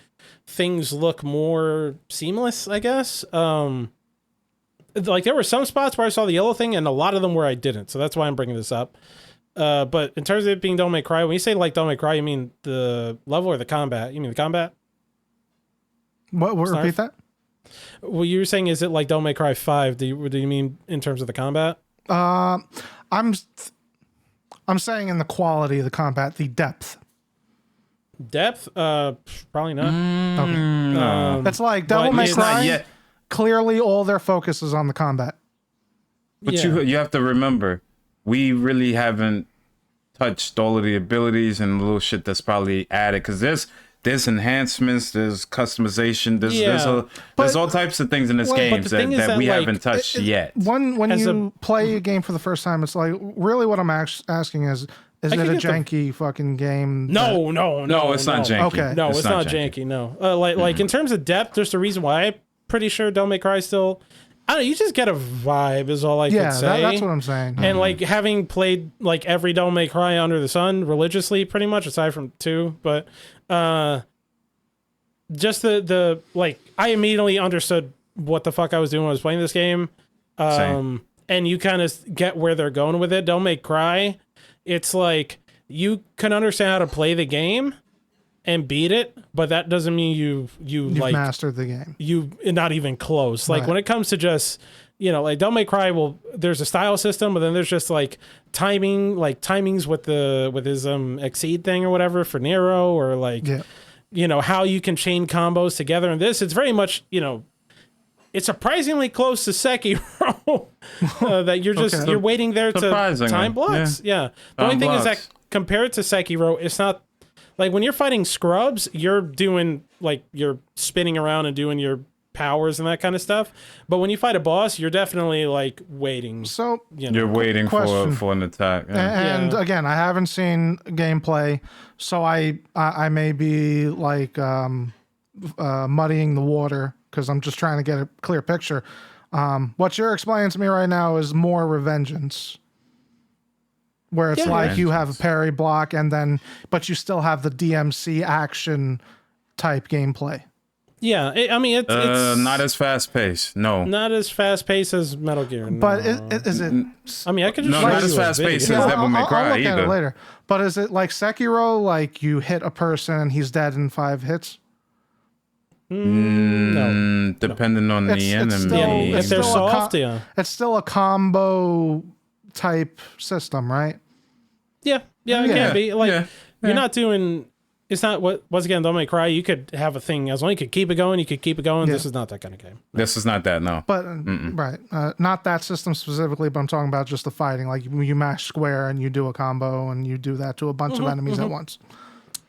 things look more seamless, I guess. Like there were some spots where I saw the yellow thing, and a lot of them where I didn't. So that's why I'm bringing this up. But in terms of it being Devil May Cry, when you say like Devil May Cry, you mean the level or the combat? You mean the combat? What? Repeat that? Well, you were saying, is it like Devil May Cry 5? Do you mean in terms of the combat? I'm saying in the quality of the combat, the depth. Depth? Probably not. Okay. No. It's like Devil May Cry. Clearly, all their focus is on the combat. But you have to remember, we really haven't touched all of the abilities and little shit that's probably added, because there's enhancements, there's customization, there's all types of things in this game that we haven't touched yet. When you play a game for the first time, it's like, really what I'm asking is it a janky fucking game? No, it's not janky. Okay. No, it's not janky. No. Like in terms of depth, there's a reason why I'm pretty sure Devil May Cry still, I don't know, you just get a vibe is all I could say. That's what I'm saying. And like having played like every Devil May Cry under the sun religiously, pretty much, aside from 2, but just the like, I immediately understood what the fuck I was doing when I was playing this game. And you kind of get where they're going with it. Devil May Cry, it's like you can understand how to play the game and beat it, but that doesn't mean you've like mastered the game. You not even close. Like when it comes to just, like Devil May Cry, there's a style system, but then there's just like timings with his exceed thing or whatever for Nero, or like how you can chain combos together. And this, it's very much, it's surprisingly close to Sekiro that you're just you're waiting there to time blocks. Yeah. The only thing is that compared to Sekiro, it's not like when you're fighting scrubs, you're doing like you're spinning around and doing your powers and that kind of stuff. But when you fight a boss, you're definitely like waiting. So you're waiting for an attack. Yeah. And again, I haven't seen gameplay, so I may be like muddying the water because I'm just trying to get a clear picture. What you're explaining to me right now is more Revengeance, where it's like you have a parry block but you still have the DMC action type gameplay. Yeah, it's not as fast paced. No, not as fast paced as Metal Gear. No. But is it? I mean, I could just not as fast paced as Devil May Cry I'll look either. at it later. But is it like Sekiro? Like you hit a person and he's dead in 5 hits? No, depending on the enemy. If they're soft, it's still a combo type system, right? Yeah, it can be. Like you're not doing. It's not once again, Devil May Cry, you could have a thing as long as you could keep it going, Yeah. This is not that kind of game. This is not that, no. But right, not that system specifically, but I'm talking about just the fighting. Like you mash square and you do a combo and you do that to a bunch of enemies at once.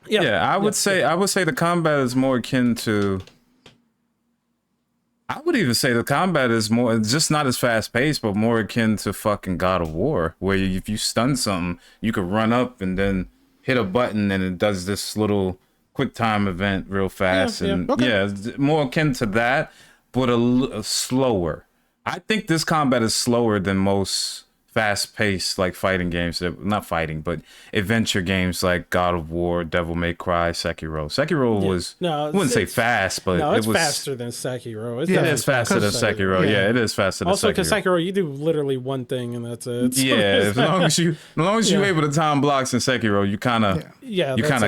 Yeah, I would say the combat is more akin to I would even say the combat is more, just not as fast paced, but more akin to fucking God of War, where if you stun something, you could run up and then hit a button and it does this little quick time event real fast. And it's more akin to that, but a slower. I think this combat is slower than most fast paced like fighting games, not fighting, but adventure games like God of War, Devil May Cry, Sekiro. Sekiro was, I wouldn't say fast, but it was faster than Sekiro. It is faster than Sekiro. Yeah, it is faster than Sekiro. Also, because Sekiro, you do literally one thing and that's it. Yeah, as long as you're able to time blocks in Sekiro, you kind of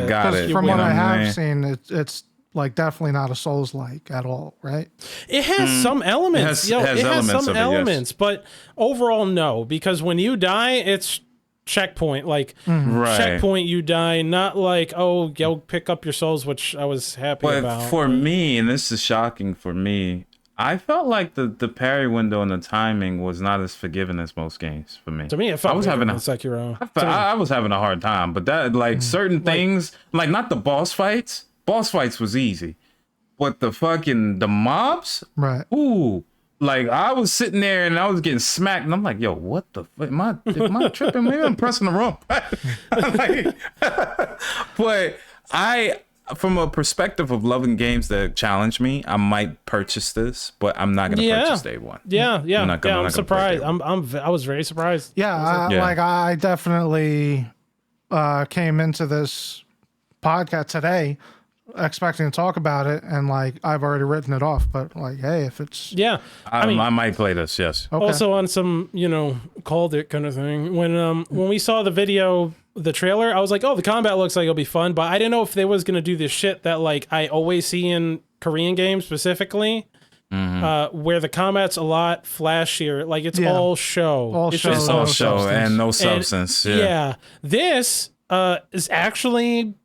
got it. From what I have seen, it's like definitely not a Souls-like at all, right? It has some elements. It has some elements, but overall, no. Because when you die, it's checkpoint. Like checkpoint, you die. Not like go pick up your souls, which I was happy about. But for me, and this is shocking for me, I felt like the parry window and the timing was not as forgiving as most games for me. To me, it felt Sekiro. I was having a hard time, but that certain things, like not the boss fights. Boss fights was easy, but the mobs, right? Ooh, like I was sitting there and I was getting smacked, and I'm like, yo, what the fuck? Am I tripping? Maybe I'm pressing the wrong button. But from a perspective of loving games that challenge me, I might purchase this, but I'm not gonna purchase day one. I'm surprised. I was very surprised. Like I definitely came into this podcast today expecting to talk about it, and like I've already written it off, but like, hey, if it's I might play this. Yes. Okay. Also on some called it kind of thing. When we saw the video, the trailer, I was like, oh, the combat looks like it'll be fun, but I didn't know if they was gonna do this shit that like I always see in Korean games specifically. Where the combat's a lot flashier, like it's all show. It's all show and no substance. This is actually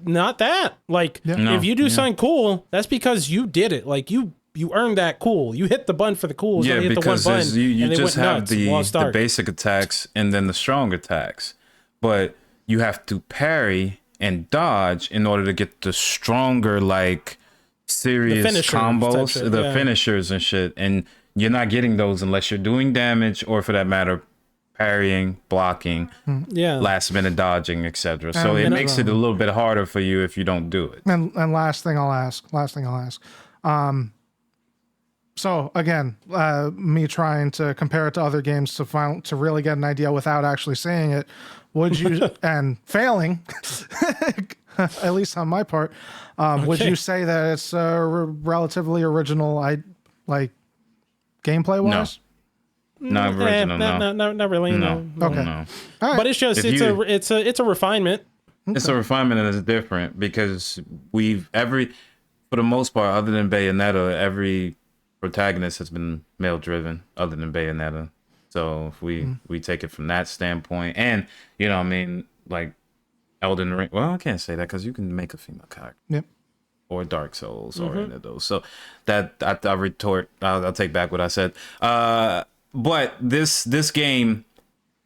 not that. Like if you do something cool, that's because you did it. Like you earned that cool. You hit the button for the cool. Yeah, so hit because the one button, you just have the basic attacks and then the strong attacks, but you have to parry and dodge in order to get the stronger, like serious combos, finishers and shit. And you're not getting those unless you're doing damage, or for that matter, parrying, blocking, last minute dodging, etc. So it makes it a little bit harder for you if you don't do it. And last thing I'll ask. So again, me trying to compare it to other games to really get an idea without actually seeing it, would you and failing, at least on my part, would you say that it's relatively original? Like gameplay wise. Not original, not really. No. Okay. No. Right. But it's just it's a refinement. It's a refinement, and it's different because for the most part, other than Bayonetta, every protagonist has been male driven, other than Bayonetta. So if we take it from that standpoint, and like Elden Ring. Well, I can't say that because you can make a female character. Yep. Or Dark Souls or any of those. So that I retort. I'll take back what I said. But this game,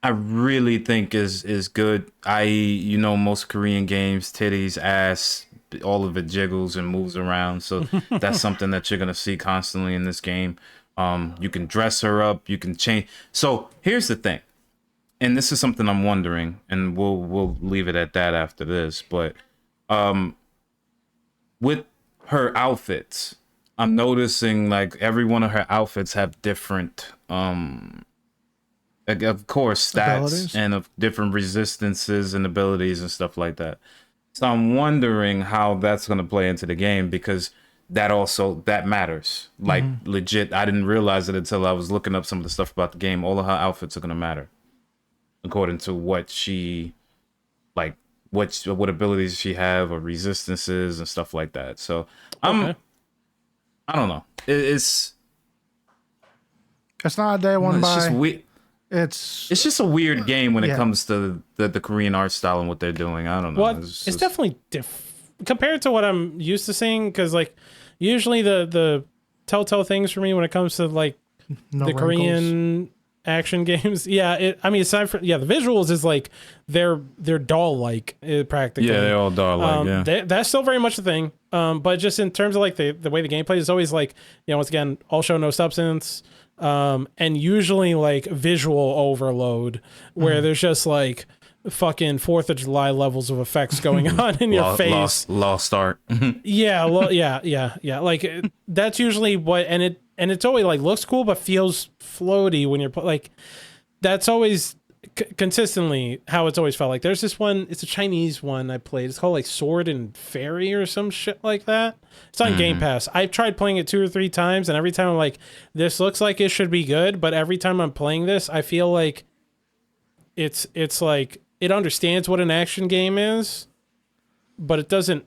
I really think is good. Most Korean games, titties, ass, all of it jiggles and moves around. So that's something that you're gonna see constantly in this game. You can dress her up, you can change. So here's the thing, and this is something I'm wondering, and we'll leave it at that after this. But with her outfits, I'm noticing like every one of her outfits have different of course stats abilities, and of different resistances and abilities and stuff like that. So I'm wondering how that's going to play into the game, because that matters. Like legit, I didn't realize it until I was looking up some of the stuff about the game. All of her outfits are going to matter according to what she like, what abilities she have or resistances and stuff like that. So I don't know. It's not a day one by. Just it's just a weird game when it comes to the Korean art style and what they're doing. I don't know. Well, it's definitely compared to what I'm used to seeing, because like usually the telltale things for me when it comes to like the wrinkles. Korean action games. Yeah, I mean, aside from the visuals is like they're doll like practically. Yeah, they're all doll like. That's still very much a thing. But just in terms of like the way the gameplay is always like, once again, all show no substance. And usually like visual overload where there's just like fucking 4th of July levels of effects going on in your face. Lost art. Yeah. Like that's usually what, and it's always like looks cool, but feels floaty when you're like, that's always consistently how it's always felt. Like there's this one, it's a Chinese one I played. It's called like Sword and Fairy or some shit like that. It's on Game Pass. I've tried playing it 2 or 3 times, and every time I'm like, this looks like it should be good, but every time I'm playing this, I feel like it's like it understands what an action game is, but it doesn't,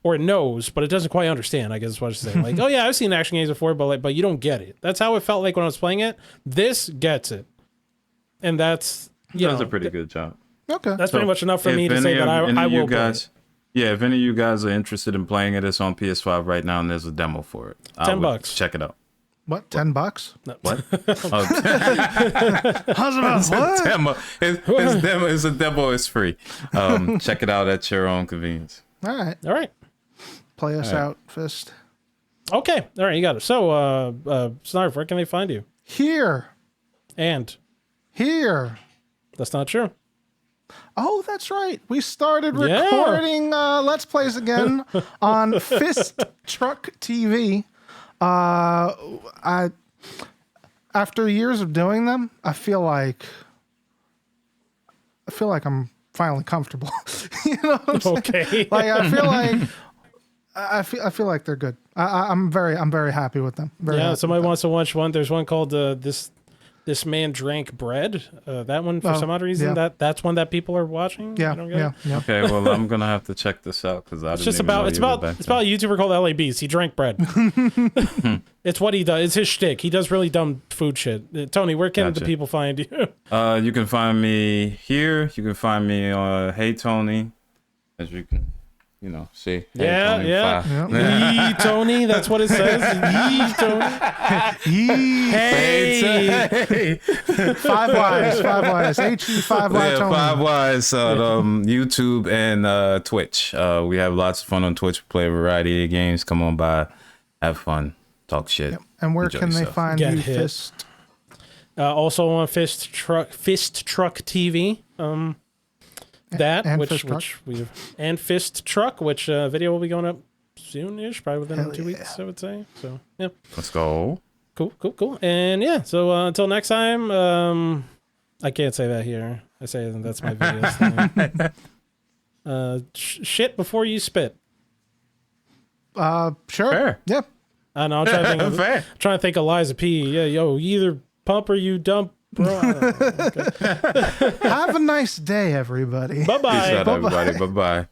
or it knows, but it doesn't quite understand, I guess is what I should say. Like, oh yeah, I've seen action games before, but you don't get it. That's how it felt like when I was playing it. This gets it. And that's, Does a pretty good job. Okay. That's pretty much enough for me to say that I will play it. Yeah, if any of you guys are interested in playing it, it's on PS5 right now, and there's a demo for it. $10. Check it out. What? $10? No. What? What? Demo. It's a demo. It's free. Check it out at your own convenience. All All right. Play us out, Fist. Okay. All right, you got it. So, Snarf, where can they find you? Here. That's not true. Oh, that's right. We started recording Let's Plays again on FistTruck TV. After years of doing them, I feel like I'm finally comfortable. You know what I'm saying? Like I feel like they're good. I'm very happy with them. Somebody wants to watch one. There's one called This Man Drank Bread. That one, for some odd reason, that's one that people are watching. Yeah. Okay, well, I'm gonna have to check this out because it's about a YouTuber called LABs. He drank bread. It's what he does. It's his shtick. He does really dumb food shit. Tony, where can the people find you? You can find me here. You can find me on HeyyyyyTony, as you can. See. HeyyyyyTony, that's what it says. HeyyyyyTony. Hey. 5 Ys. HeyyyyyTony. 5 Ys on YouTube and Twitch. We have lots of fun on Twitch. We play a variety of games. Come on by, have fun, talk shit. Yep. And where can they find you, Fist? Also on FistTruck TV. FistTruck, which video will be going up soon-ish, probably within 2 weeks, I would say. So yeah, let's go. Cool. And so until next time, I can't say that here. I say that's my videos thing. Shit before you spit. Sure. Fair. Yep. And I'll try to think of Liza P. Yeah, yo, either pump or you dump. Bro, okay. Have a nice day, everybody. Bye-bye. Peace out, everybody. Bye-bye.